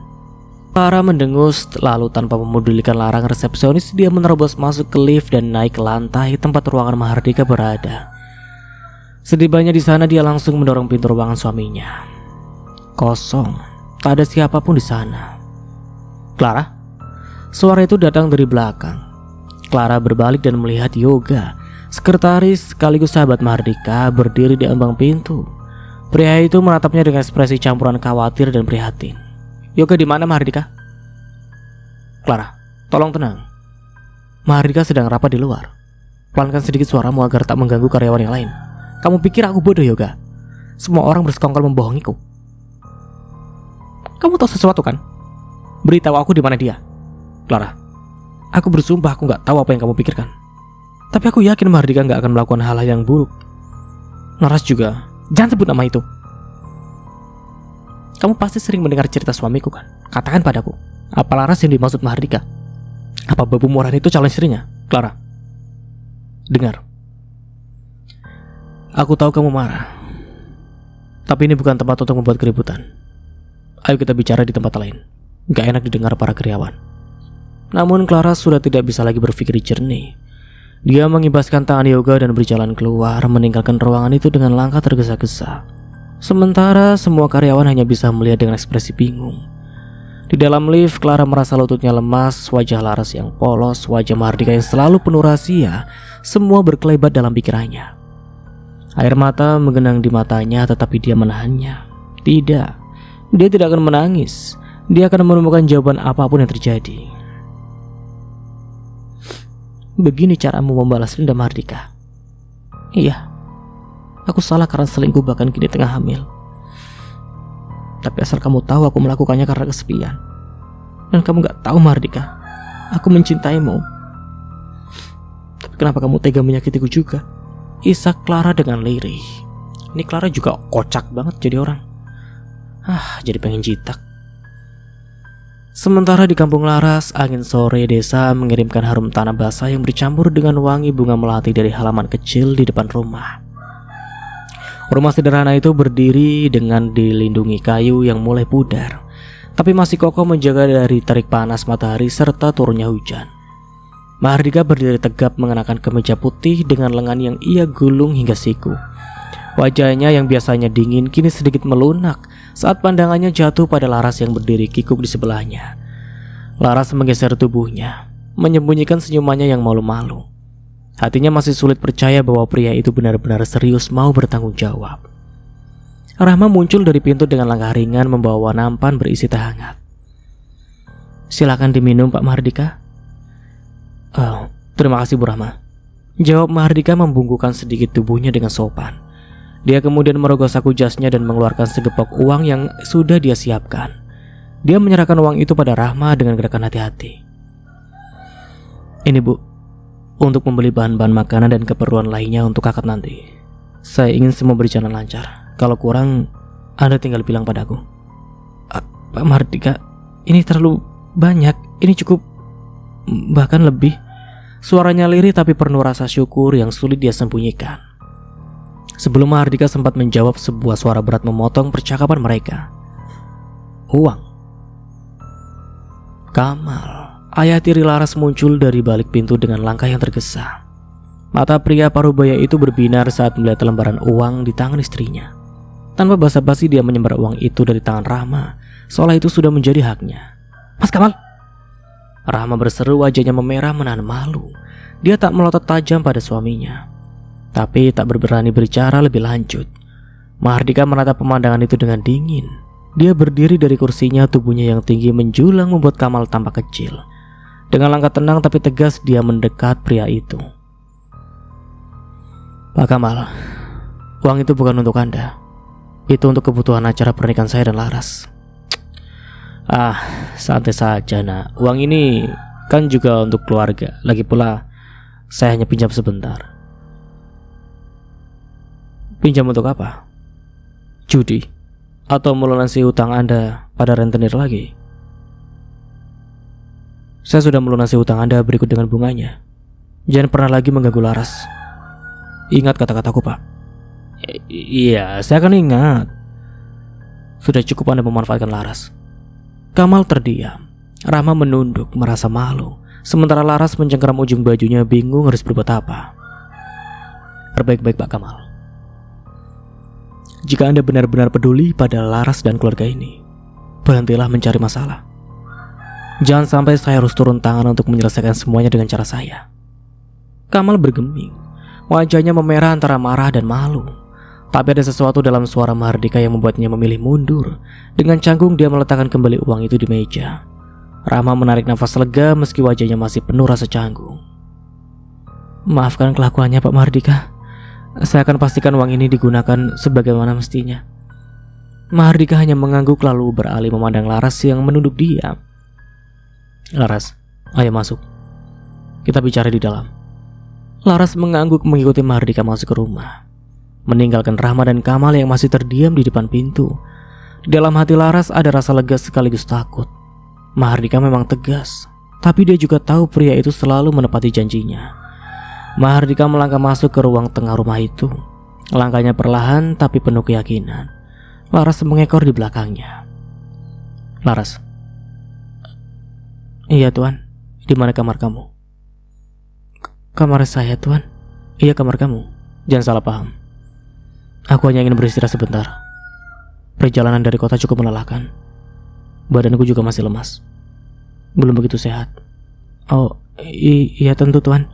Clara mendengus, lalu tanpa memedulikan larang resepsionis, dia menerobos masuk ke lift dan naik ke lantai tempat ruangan Mahardika berada. Setibanya di sana, dia langsung mendorong pintu ruangan suaminya. Kosong, tak ada siapapun di sana. Clara? Suara itu datang dari belakang. Clara berbalik dan melihat Yoga, sekretaris sekaligus sahabat Mahardika, berdiri di ambang pintu. Pria itu menatapnya dengan ekspresi campuran khawatir dan prihatin. Yoga, di mana Mahardika? Clara, tolong tenang. Mahardika sedang rapat di luar. Pelankan sedikit suaramu agar tak mengganggu karyawan yang lain. Kamu pikir aku bodoh, Yoga? Semua orang bersekongkol membohongiku. Kamu tahu sesuatu kan? Beritahu aku di mana dia. Clara, aku bersumpah aku gak tahu apa yang kamu pikirkan. Tapi aku yakin Mahardika gak akan melakukan hal-hal yang buruk. Laras juga. Jangan sebut nama itu. Kamu pasti sering mendengar cerita suamiku kan? Katakan padaku, apa Laras yang dimaksud Mahardika? Apa babu murahan itu calon istrinya? Clara, dengar. Aku tahu kamu marah, tapi ini bukan tempat untuk membuat keributan. Ayo kita bicara di tempat lain. Gak enak didengar para karyawan. Namun Clara sudah tidak bisa lagi berpikir jernih. Dia mengibaskan tangan Yoga dan berjalan keluar, meninggalkan ruangan itu dengan langkah tergesa-gesa. Sementara semua karyawan hanya bisa melihat dengan ekspresi bingung. Di dalam lift, Clara merasa lututnya lemas, wajah Laras yang polos, wajah Mahardika yang selalu penuh rahasia, semua berkelebat dalam pikirannya. Air mata menggenang di matanya, tetapi dia menahannya. Tidak, dia tidak akan menangis. Dia akan menemukan jawaban apapun yang terjadi. Begini caramu membalas dendam Mahardika? Iya, aku salah karena selingkuh, bahkan kini tengah hamil. Tapi asal kamu tahu, aku melakukannya karena kesepian. Dan kamu gak tahu Mahardika, aku mencintaimu. Tapi kenapa kamu tega menyakitiku juga? Isak Clara dengan lirih. Ini Clara juga kocak banget jadi orang. Jadi pengen jitak. Sementara di kampung Laras, angin sore desa mengirimkan harum tanah basah yang bercampur dengan wangi bunga melati dari halaman kecil di depan rumah. Rumah sederhana itu berdiri dengan dilindungi kayu yang mulai pudar, tapi masih kokoh menjaga dari terik panas matahari serta turunnya hujan. Mahardika berdiri tegap mengenakan kemeja putih dengan lengan yang ia gulung hingga siku. Wajahnya yang biasanya dingin kini sedikit melunak saat pandangannya jatuh pada Laras yang berdiri kikuk di sebelahnya. Laras menggeser tubuhnya, menyembunyikan senyumannya yang malu-malu. Hatinya masih sulit percaya bahwa pria itu benar-benar serius mau bertanggung jawab. Rahma muncul dari pintu dengan langkah ringan membawa nampan berisi teh hangat. Silakan diminum Pak Mahardika. Terima kasih Bu Rahma, jawab Mahardika membungkukkan sedikit tubuhnya dengan sopan. Dia kemudian merogoh saku jasnya dan mengeluarkan segepok uang yang sudah dia siapkan. Dia menyerahkan uang itu pada Rahma dengan gerakan hati-hati. Ini Bu, untuk membeli bahan-bahan makanan dan keperluan lainnya untuk akad nanti. Saya ingin semua berjalan lancar. Kalau kurang, Anda tinggal bilang padaku. Pak Mahardika, ini terlalu banyak. Ini cukup, bahkan lebih. Suaranya lirih tapi penuh rasa syukur yang sulit dia sembunyikan. Sebelum Mahardika sempat menjawab, sebuah suara berat memotong percakapan mereka. Uang. Kamal, ayah tiri Laras, muncul dari balik pintu dengan langkah yang tergesa. Mata pria parubaya itu berbinar saat melihat lembaran uang di tangan istrinya. Tanpa basa-basi dia menyambar uang itu dari tangan Rahma, seolah itu sudah menjadi haknya. Mas Kamal, Rahma berseru, wajahnya memerah menahan malu. Dia tak melotot tajam pada suaminya, tapi tak berani berbicara lebih lanjut. Mahardika menatap pemandangan itu dengan dingin. Dia berdiri dari kursinya, tubuhnya yang tinggi menjulang membuat Kamal tampak kecil. Dengan langkah tenang tapi tegas dia mendekat pria itu. Pak Kamal, uang itu bukan untuk Anda. Itu untuk kebutuhan acara pernikahan saya dan Laras. Santai saja nak. Uang ini kan juga untuk keluarga. Lagi pula saya hanya pinjam sebentar. Pinjam untuk apa? Judi? Atau melunasi utang Anda pada rentenir lagi? Saya sudah melunasi utang Anda berikut dengan bunganya. Jangan pernah lagi mengganggu Laras. Ingat kata-kataku, Pak. Iya, saya akan ingat. Sudah cukup Anda memanfaatkan Laras. Kamal terdiam. Rahma menunduk merasa malu, sementara Laras mencengkeram ujung bajunya bingung harus berbuat apa. Berbaik-baik Pak Kamal. Jika Anda benar-benar peduli pada Laras dan keluarga ini, berhentilah mencari masalah. Jangan sampai saya harus turun tangan untuk menyelesaikan semuanya dengan cara saya. Kamal bergeming. Wajahnya memerah antara marah dan malu. Tapi ada sesuatu dalam suara Mahardika yang membuatnya memilih mundur. Dengan canggung dia meletakkan kembali uang itu di meja. Rahma menarik nafas lega meski wajahnya masih penuh rasa canggung. Maafkan kelakuannya Pak Mahardika. Saya akan pastikan uang ini digunakan sebagaimana mestinya. Mahardika hanya mengangguk lalu beralih memandang Laras yang menunduk diam. Laras, ayo masuk. Kita bicara di dalam. Laras mengangguk mengikuti Mahardika masuk ke rumah, meninggalkan Rahma dan Kamal yang masih terdiam di depan pintu. Di dalam hati Laras ada rasa lega sekaligus takut. Mahardika memang tegas, tapi dia juga tahu pria itu selalu menepati janjinya. Mahardika melangkah masuk ke ruang tengah rumah itu. Langkahnya perlahan tapi penuh keyakinan. Laras mengekor di belakangnya. Laras. Iya Tuan, di mana kamar kamu? Kamar saya Tuan. Iya kamar kamu. Jangan salah paham. Aku hanya ingin beristirahat sebentar. Perjalanan dari kota cukup melelahkan. Badanku juga masih lemas. Belum begitu sehat. Oh, iya tentu Tuan.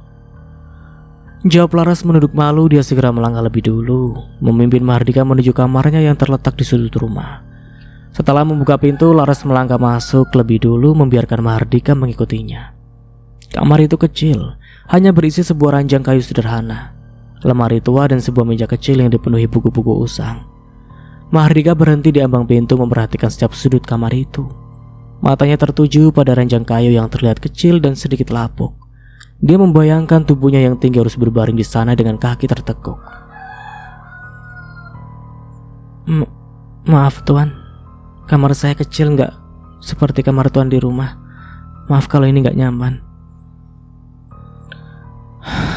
Jawab Laras menunduk malu. Dia segera melangkah lebih dulu, memimpin Mahardika menuju kamarnya yang terletak di sudut rumah. Setelah membuka pintu, Laras melangkah masuk lebih dulu membiarkan Mahardika mengikutinya. Kamar itu kecil, hanya berisi sebuah ranjang kayu sederhana, lemari tua dan sebuah meja kecil yang dipenuhi buku-buku usang. Mahardika berhenti di ambang pintu memperhatikan setiap sudut kamar itu. Matanya tertuju pada ranjang kayu yang terlihat kecil dan sedikit lapuk. Dia membayangkan tubuhnya yang tinggi harus berbaring di sana dengan kaki tertekuk. Maaf Tuan. Kamar saya kecil, nggak seperti kamar Tuan di rumah. Maaf kalau ini nggak nyaman.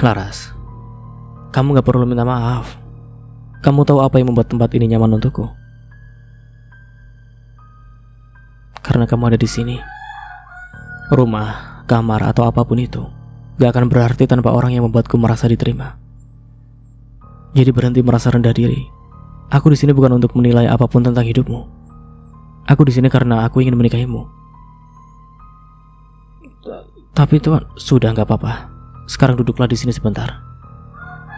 Laras, kamu nggak perlu minta maaf. Kamu tahu apa yang membuat tempat ini nyaman untukku? Karena kamu ada di sini. Rumah, kamar atau apapun itu gak akan berarti tanpa orang yang membuatku merasa diterima. Jadi berhenti merasa rendah diri. Aku di sini bukan untuk menilai apapun tentang hidupmu. Aku di sini karena aku ingin menikahimu. Tapi Tuan, sudah nggak apa-apa. Sekarang duduklah di sini sebentar.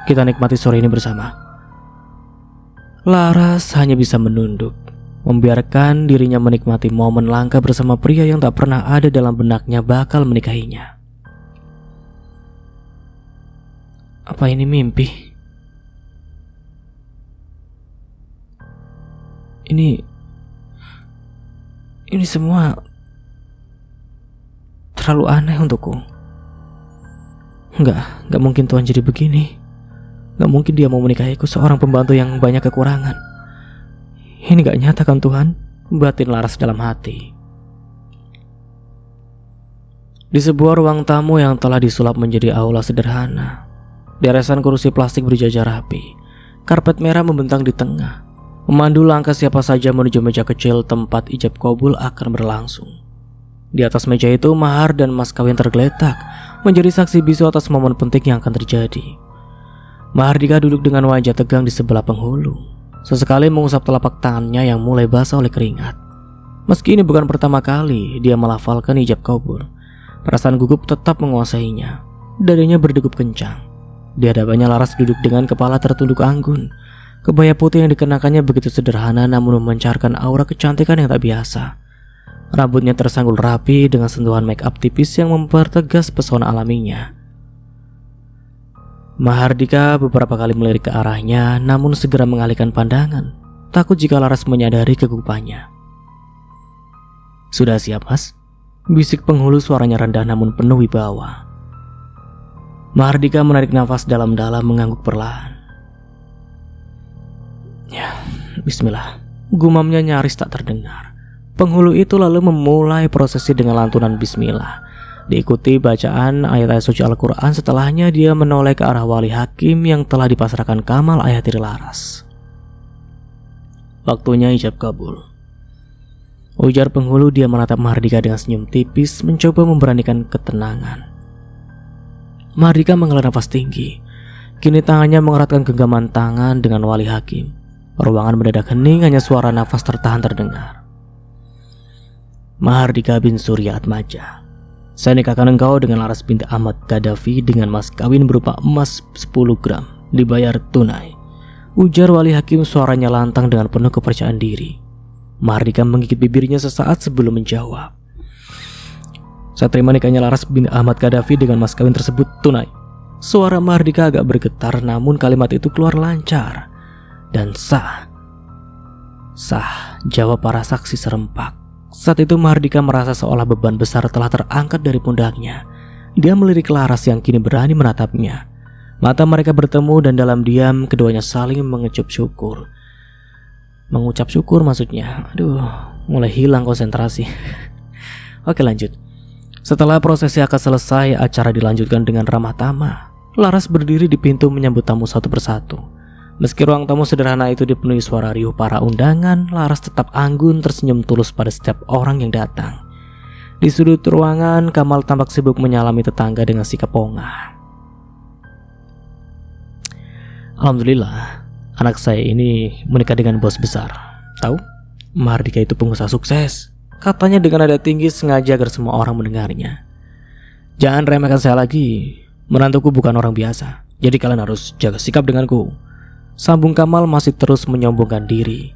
Kita nikmati sore ini bersama. Laras hanya bisa menunduk, membiarkan dirinya menikmati momen langka bersama pria yang tak pernah ada dalam benaknya bakal menikahinya. Apa ini mimpi? Ini semua terlalu aneh untukku. Enggak mungkin Tuhan jadi begini. Enggak mungkin dia mau menikahiku, seorang pembantu yang banyak kekurangan. Ini enggak nyata kan Tuhan? Batin Laras dalam hati. Di sebuah ruang tamu yang telah disulap menjadi aula sederhana, deresan kursi plastik berjajar rapi. Karpet merah membentang di tengah, memandu langkah siapa saja menuju meja kecil tempat ijab kabul akan berlangsung. Di atas meja itu mahar dan mas kawin tergeletak, menjadi saksi bisu atas momen penting yang akan terjadi. Mahardika duduk dengan wajah tegang di sebelah penghulu, sesekali mengusap telapak tangannya yang mulai basah oleh keringat. Meski ini bukan pertama kali dia melafalkan ijab kabul, Perasaan gugup tetap menguasainya. Dadanya berdegup kencang. Di hadapannya Laras duduk dengan kepala tertunduk anggun. Kebaya putih yang dikenakannya begitu sederhana namun memancarkan aura kecantikan yang tak biasa. Rambutnya tersanggul rapi dengan sentuhan make up tipis yang mempertegas pesona alaminya. Mahardika beberapa kali melirik ke arahnya namun segera mengalihkan pandangan, takut jika Laras menyadari kegugupannya. "Sudah siap, Mas?" bisik penghulu, suaranya rendah namun penuh wibawa. Mahardika menarik nafas dalam-dalam mengangguk perlahan. "Ya, bismillah," gumamnya nyaris tak terdengar. Penghulu itu lalu memulai prosesi dengan lantunan bismillah, diikuti bacaan ayat-ayat suci Al-Quran. Setelahnya dia menoleh ke arah wali hakim yang telah dipasrahkan Kamal ayah tiri Laras. "Waktunya ijab kabul," ujar penghulu. Dia menatap Mahardika dengan senyum tipis, mencoba memberanikan ketenangan. Mahardika menghela nafas tinggi. Kini tangannya mengeratkan genggaman tangan dengan wali hakim. Ruangan mendadak hening, hanya suara nafas tertahan terdengar. "Mahardika bin Surya Atmaja, saya nikahkan engkau dengan Laras binti Ahmad Gaddafi dengan mas kawin berupa emas 10 gram, dibayar tunai," ujar wali hakim, suaranya lantang dengan penuh kepercayaan diri. Mahardika menggigit bibirnya sesaat sebelum menjawab. "Saya terima nikahnya Laras binti Ahmad Gaddafi dengan mas kawin tersebut tunai." Suara Mahardika agak bergetar namun kalimat itu keluar lancar dan sah. "Sah," jawab para saksi serempak. Saat itu Mahardika merasa seolah beban besar telah terangkat dari pundaknya. Dia melirik Laras yang kini berani menatapnya. Mata mereka bertemu dan dalam diam keduanya saling mengucap syukur. Mengucap syukur maksudnya. Aduh, mulai hilang konsentrasi. Oke, lanjut. Setelah prosesi akad selesai, acara dilanjutkan dengan ramah tamah. Laras berdiri di pintu menyambut tamu satu persatu. Meski ruang tamu sederhana itu dipenuhi suara riuh para undangan, Laras tetap anggun tersenyum tulus pada setiap orang yang datang. Di sudut ruangan, Kamal tampak sibuk menyalami tetangga dengan sikap pongah. "Alhamdulillah, anak saya ini menikah dengan bos besar. Tahu, Mahardika itu pengusaha sukses," katanya dengan nada tinggi sengaja agar semua orang mendengarnya. "Jangan remehkan saya lagi. Menantuku bukan orang biasa, jadi kalian harus jaga sikap denganku," sambung Kamal masih terus menyombongkan diri.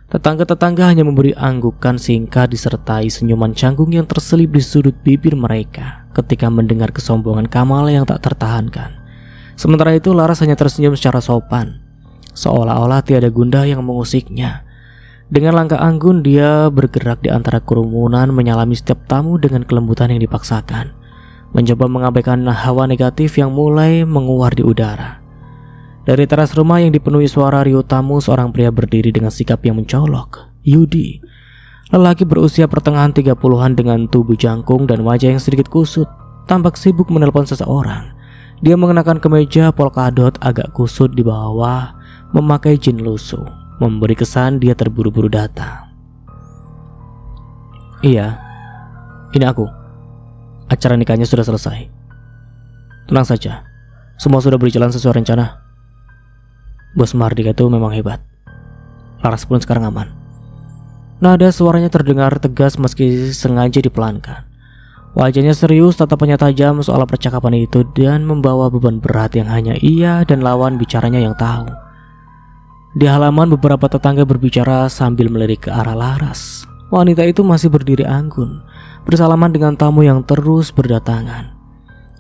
Tetangga-tetangga hanya memberi anggukan singkat disertai senyuman canggung yang terselip di sudut bibir mereka ketika mendengar kesombongan Kamal yang tak tertahankan. Sementara itu Laras hanya tersenyum secara sopan, seolah-olah tiada gundah yang mengusiknya. Dengan langkah anggun dia bergerak di antara kerumunan, menyalami setiap tamu dengan kelembutan yang dipaksakan, mencoba mengabaikan hawa negatif yang mulai menguar di udara. Dari teras rumah yang dipenuhi suara riuh tamu, seorang pria berdiri dengan sikap yang mencolok. Yudi, lelaki berusia pertengahan 30-an dengan tubuh jangkung dan wajah yang sedikit kusut, tampak sibuk menelpon seseorang. Dia mengenakan kemeja polkadot agak kusut di bawah, memakai jin lusuh, memberi kesan dia terburu-buru datang. "Iya, ini aku. Acara nikahnya sudah selesai. Tenang saja, semua sudah berjalan sesuai rencana. Bos Mahardika itu memang hebat. Laras pun sekarang aman." Nada suaranya terdengar tegas meski sengaja dipelankan. Wajahnya serius, tatapannya tajam soal percakapan itu dan membawa beban berat yang hanya ia dan lawan bicaranya yang tahu. Di halaman beberapa tetangga berbicara sambil melirik ke arah Laras. Wanita itu masih berdiri anggun, bersalaman dengan tamu yang terus berdatangan.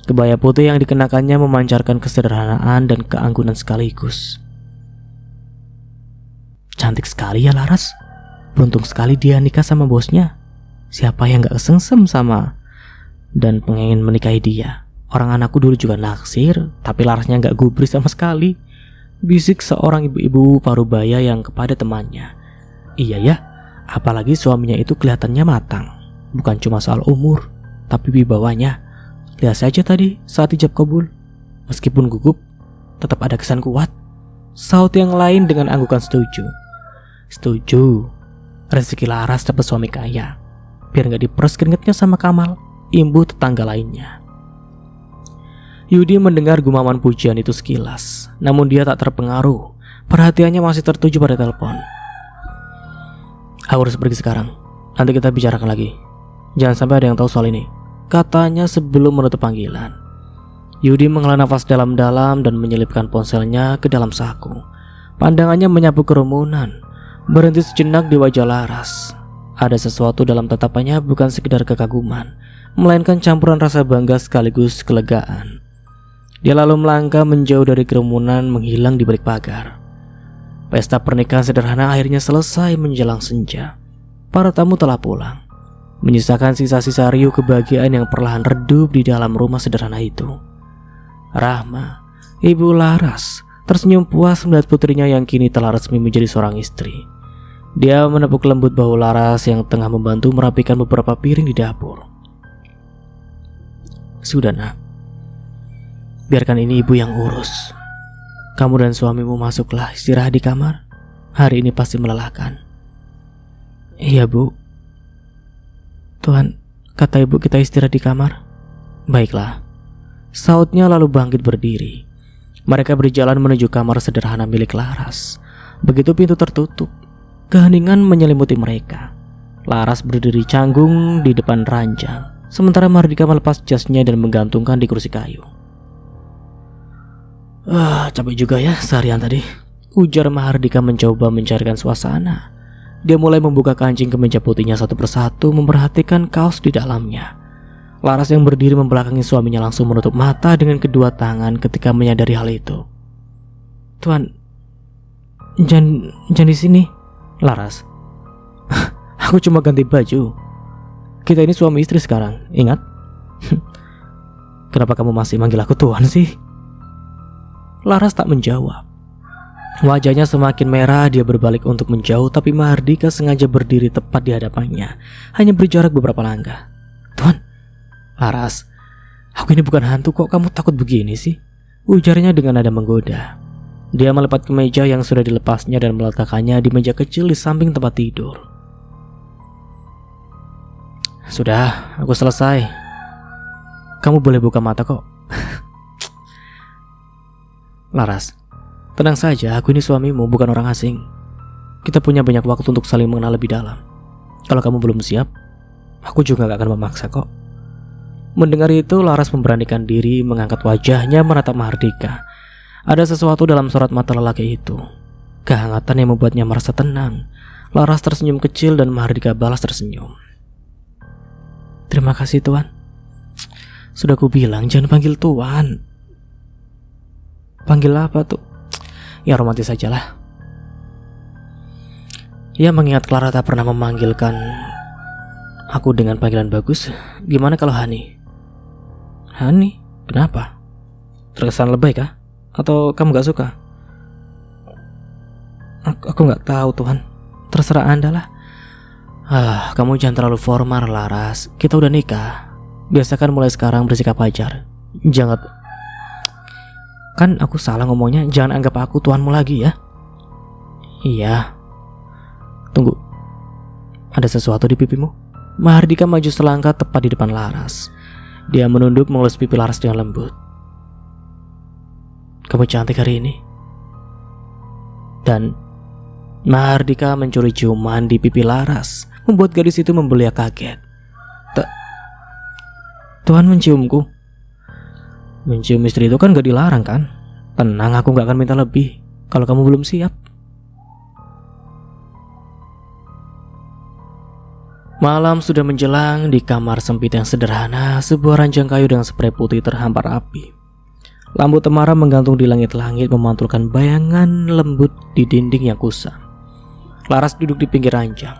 Kebaya putih yang dikenakannya memancarkan kesederhanaan dan keanggunan sekaligus. "Cantik sekali ya Laras. Beruntung sekali dia nikah sama bosnya. Siapa yang gak kesengsem sama dan pengen menikahi dia. Orang anakku dulu juga naksir, tapi Larasnya gak gubris sama sekali," bisik seorang ibu-ibu parubaya yang kepada temannya. "Iya ya, apalagi suaminya itu kelihatannya matang. Bukan cuma soal umur, tapi wibawanya. Lihat saja tadi saat ijab kabul. Meskipun gugup, tetap ada kesan kuat," saut yang lain dengan anggukan setuju. "Setuju. Rezeki Laras dapat suami kaya, biar gak diperes keringetnya sama Kamal," imbuh tetangga lainnya. Yudi mendengar gumaman pujian itu sekilas, namun dia tak terpengaruh. Perhatiannya masih tertuju pada telepon. "Aku harus pergi sekarang. Nanti kita bicarakan lagi. Jangan sampai ada yang tahu soal ini. katanya sebelum menutup panggilan. Yudi menghela nafas dalam-dalam dan menyelipkan ponselnya ke dalam saku. Pandangannya menyapu kerumunan, berhenti sejenak di wajah Laras. Ada sesuatu dalam tatapannya, bukan sekedar kekaguman, melainkan campuran rasa bangga sekaligus kelegaan. Dia lalu melangkah menjauh dari kerumunan, menghilang di balik pagar. Pesta pernikahan sederhana akhirnya selesai menjelang senja. Para tamu telah pulang, menyisakan sisa-sisa riuh kebahagiaan yang perlahan redup di dalam rumah sederhana itu. Rahma, ibu Laras, tersenyum puas melihat putrinya yang kini telah resmi menjadi seorang istri. Dia menepuk lembut bahu Laras yang tengah membantu merapikan beberapa piring di dapur. Sudah nak, biarkan ini ibu yang urus. Kamu dan suamimu masuklah istirahat di kamar. Hari ini pasti melelahkan. Iya bu. Tuhan, kata ibu kita istirahat di kamar. Baiklah, sautnya lalu bangkit berdiri. Mereka berjalan menuju kamar sederhana milik Laras. Begitu pintu tertutup, keheningan menyelimuti mereka. Laras berdiri canggung di depan ranjang, sementara Mahardika melepas jasnya dan menggantungkan di kursi kayu. Capek juga ya seharian tadi, ujar Mahardika mencoba mencarikan suasana. Dia mulai membuka kancing kemeja putihnya satu persatu, memperhatikan kaos di dalamnya. Laras yang berdiri membelakangi suaminya langsung menutup mata dengan kedua tangan ketika menyadari hal itu. Tuan, jangan di sini. Laras, aku cuma ganti baju. Kita ini suami istri sekarang, ingat? Kenapa kamu masih manggil aku Tuan sih? Laras tak menjawab. Wajahnya semakin merah, dia berbalik untuk menjauh, tapi Mahardika sengaja berdiri tepat di hadapannya, hanya berjarak beberapa langkah. Tuan, Laras, aku ini bukan hantu kok kamu takut begini sih? Ujarnya dengan nada menggoda. Dia melipat kemeja yang sudah dilepasnya dan meletakkannya di meja kecil di samping tempat tidur. Sudah, aku selesai. Kamu boleh buka mata kok. Laras, tenang saja, aku ini suamimu, bukan orang asing. Kita punya banyak waktu untuk saling mengenal lebih dalam. Kalau kamu belum siap, aku juga gak akan memaksa kok. Mendengar itu, Laras memberanikan diri, mengangkat wajahnya menatap Mahardika. Ada sesuatu dalam sorot mata lelaki itu, kehangatan yang membuatnya merasa tenang. Laras tersenyum kecil dan Mahardika balas tersenyum. Terima kasih Tuan. Sudah ku bilang jangan panggil Tuan. Panggil apa tuh? Ya romantis sajalah. Ia mengingat Clara tak pernah memanggilkan aku dengan panggilan bagus. Gimana kalau Hani? Hani? Kenapa? Terkesan lebay kah? Atau kamu gak suka? Aku gak tahu Tuhan. Terserah Anda lah. Kamu jangan terlalu formal Laras. Kita udah nikah. Biasakan mulai sekarang bersikap wajar. Jangan. Kan aku salah ngomongnya. Jangan anggap aku tuanmu lagi ya. Iya. Tunggu. Ada sesuatu di pipimu? Mahardika maju selangkah tepat di depan Laras. Dia menunduk mengelus pipi Laras dengan lembut. Kamu cantik hari ini. Dan Mahardika mencuri ciuman di pipi Laras, membuat gadis itu membeliak kaget. Tuhan menciumku. Mencium istri itu kan gak dilarang kan? Tenang, aku gak akan minta lebih kalau kamu belum siap. Malam sudah menjelang. Di kamar sempit yang sederhana, sebuah ranjang kayu dengan spray putih terhampar api. Lampu temaram menggantung di langit-langit, memantulkan bayangan lembut di dinding yang kusam. Laras duduk di pinggir ranjang.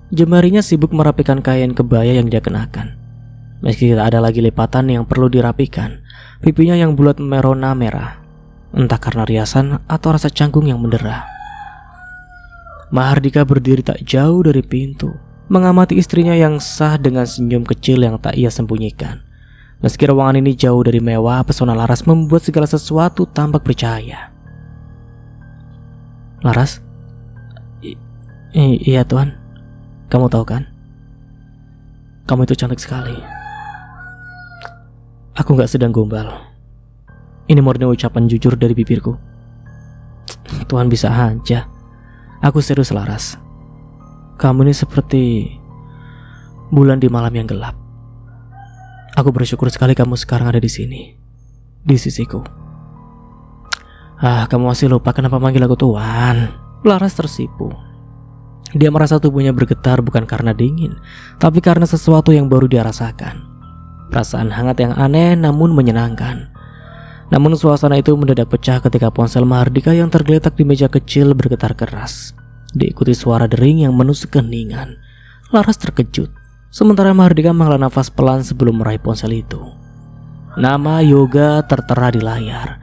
Jemarinya sibuk merapikan kain kebaya yang dia kenakan. Meski tak ada lagi lipatan yang perlu dirapikan, pipinya yang bulat merona merah, entah karena riasan atau rasa canggung yang mendera. Mahardika berdiri tak jauh dari pintu, mengamati istrinya yang sah dengan senyum kecil yang tak ia sembunyikan. Meski ruangan ini jauh dari mewah, pesona Laras membuat segala sesuatu tampak percaya. Laras? Iya Tuan. Kamu tahu kan? Kamu itu cantik sekali. Aku gak sedang gombal. Ini murni ucapan jujur dari bibirku. Tuhan bisa aja. Aku serius Laras. Kamu ini seperti bulan di malam yang gelap. Aku bersyukur sekali kamu sekarang ada di sini, di sisiku. Kamu masih lupa kenapa manggil aku Tuan? Laras tersipu. Dia merasa tubuhnya bergetar bukan karena dingin, tapi karena sesuatu yang baru dia rasakan. Perasaan hangat yang aneh namun menyenangkan. Namun suasana itu mendadak pecah ketika ponsel Mahardika yang tergeletak di meja kecil bergetar keras, diikuti suara dering yang menusuk keheningan. Laras terkejut, sementara Mahardika menghela nafas pelan sebelum meraih ponsel itu. Nama Yoga tertera di layar.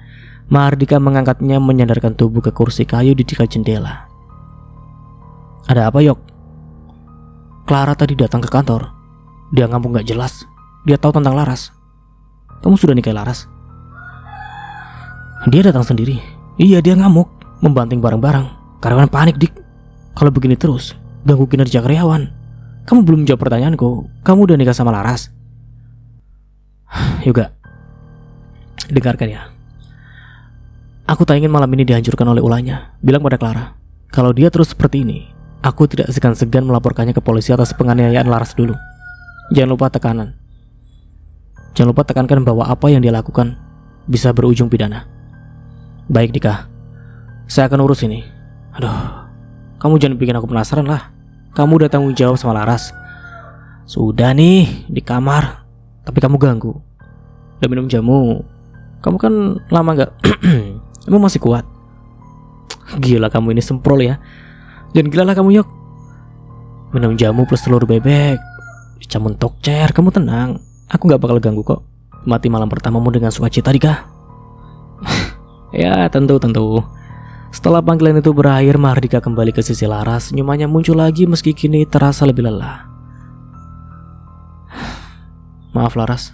Mahardika mengangkatnya menyandarkan tubuh ke kursi kayu di dekat jendela. Ada apa, Yok? Clara tadi datang ke kantor. Dia ngomong gak jelas. Dia tahu tentang Laras. Kamu sudah nikahi Laras? Dia datang sendiri. Iya, dia ngamuk, membanting barang-barang. Karyawan panik, Dik. Kalau begini terus, ganggu kinerja karyawan. Kamu belum jawab pertanyaanku. Kamu udah nikah sama Laras? Yoga, dengarkan ya. Aku tak ingin malam ini dihancurkan oleh ulahnya. Bilang pada Clara, kalau dia terus seperti ini, aku tidak segan-segan melaporkannya ke polisi atas penganiayaan Laras dulu. Jangan lupa tekanan. Jangan lupa tekankan bahwa apa yang dia lakukan bisa berujung pidana. Baik, Dika. Saya akan urus ini. Aduh, kamu jangan bikin aku penasaran lah. Kamu udah tanggung jawab sama Laras. Sudah nih, di kamar. Tapi kamu ganggu. Udah minum jamu. Kamu kan lama gak emang masih kuat? Gila kamu ini semprol ya. Jangan gila lah kamu, Yok. Minum jamu plus telur bebek, dicamun tokcer. Kamu tenang, aku gak bakal ganggu kok. Mati malam pertamamu dengan sukacita, Dika. Ya tentu. Setelah panggilan itu berakhir, Mahardika kembali ke sisi Laras. Senyumannya muncul lagi meski kini terasa lebih lelah. Maaf Laras,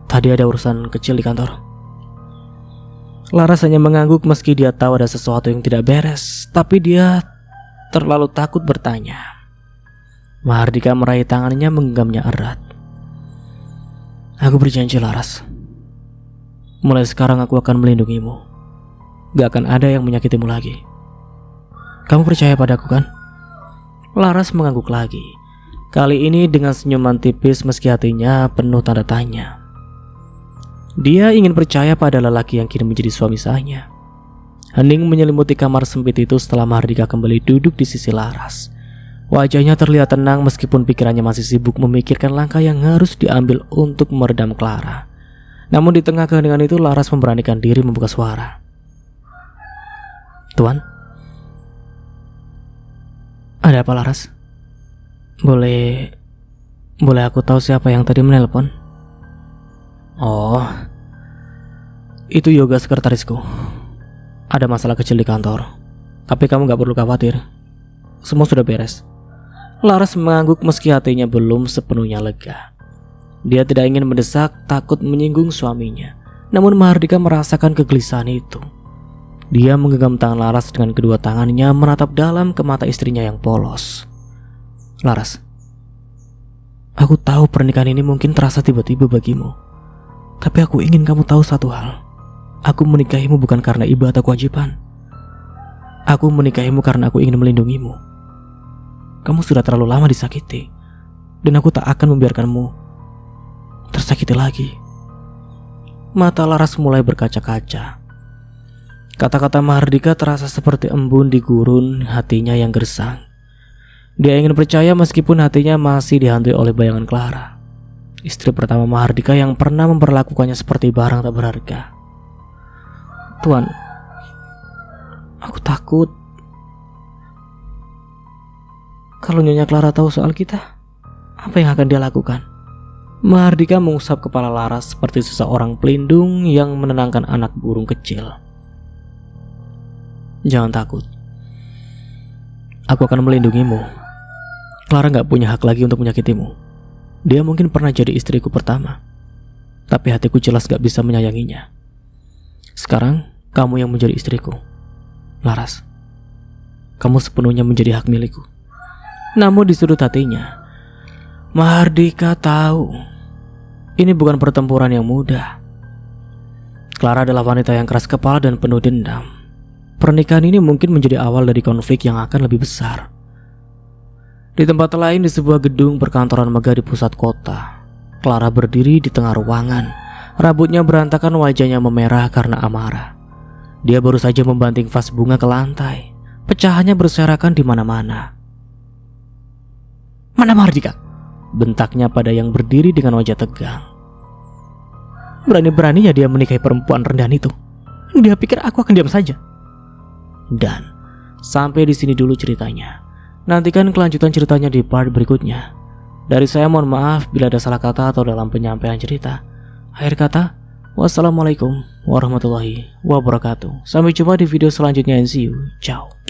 tadi ada urusan kecil di kantor. Laras hanya mengangguk meski dia tahu ada sesuatu yang tidak beres, tapi dia terlalu takut bertanya. Mahardika meraih tangannya menggenggamnya erat. Aku berjanji Laras, mulai sekarang aku akan melindungimu. Gak akan ada yang menyakitimu lagi. Kamu percaya padaku kan? Laras mengangguk lagi, kali ini dengan senyuman tipis meski hatinya penuh tanda tanya. Dia ingin percaya pada lelaki yang kini menjadi suami sahnya. Hening menyelimuti kamar sempit itu setelah Mahardika kembali duduk di sisi Laras. Wajahnya terlihat tenang meskipun pikirannya masih sibuk memikirkan langkah yang harus diambil untuk meredam Clara. Namun di tengah keheningan itu Laras memberanikan diri membuka suara. Tuan, ada apa Laras? Boleh aku tahu siapa yang tadi menelpon? Oh, itu Yoga sekretarisku. Ada masalah kecil di kantor, tapi kamu gak perlu khawatir. Semua sudah beres. Laras mengangguk meski hatinya belum sepenuhnya lega. Dia tidak ingin mendesak, takut menyinggung suaminya. Namun Mahardika merasakan kegelisahan itu. Dia menggenggam tangan Laras dengan kedua tangannya, menatap dalam ke mata istrinya yang polos. Laras, aku tahu pernikahan ini mungkin terasa tiba-tiba bagimu. Tapi aku ingin kamu tahu satu hal. Aku menikahimu bukan karena ibadah atau kewajiban. Aku menikahimu karena aku ingin melindungimu. Kamu sudah terlalu lama disakiti, dan aku tak akan membiarkanmu tersakiti lagi. Mata Laras mulai berkaca-kaca. Kata-kata Mahardika terasa seperti embun di gurun hatinya yang gersang. Dia ingin percaya meskipun hatinya masih dihantui oleh bayangan Clara, istri pertama Mahardika yang pernah memperlakukannya seperti barang tak berharga. Tuan, aku takut kalau Nyonya Clara tahu soal kita, apa yang akan dia lakukan? Mahardika mengusap kepala Laras seperti seseorang pelindung yang menenangkan anak burung kecil. Jangan takut, aku akan melindungimu. Clara gak punya hak lagi untuk menyakitimu. Dia mungkin pernah jadi istriku pertama, tapi hatiku jelas gak bisa menyayanginya. Sekarang kamu yang menjadi istriku, Laras. Kamu sepenuhnya menjadi hak milikku. Namun di sudut hatinya, Mahardika tahu ini bukan pertempuran yang mudah. Clara adalah wanita yang keras kepala dan penuh dendam. Pernikahan ini mungkin menjadi awal dari konflik yang akan lebih besar. Di tempat lain, di sebuah gedung perkantoran megah di pusat kota, Clara berdiri di tengah ruangan. Rambutnya berantakan, wajahnya memerah karena amarah. Dia baru saja membanting vas bunga ke lantai. Pecahannya berserakan di mana-mana. "Mana Mardika?" bentaknya pada yang berdiri dengan wajah tegang. Berani-beraninya dia menikahi perempuan rendahan itu. Dia pikir aku akan diam saja. Dan sampai di sini dulu ceritanya. Nantikan kelanjutan ceritanya di part berikutnya. Dari saya mohon maaf bila ada salah kata atau dalam penyampaian cerita. Akhir kata, wassalamualaikum warahmatullahi wabarakatuh. Sampai jumpa di video selanjutnya and see you. Ciao.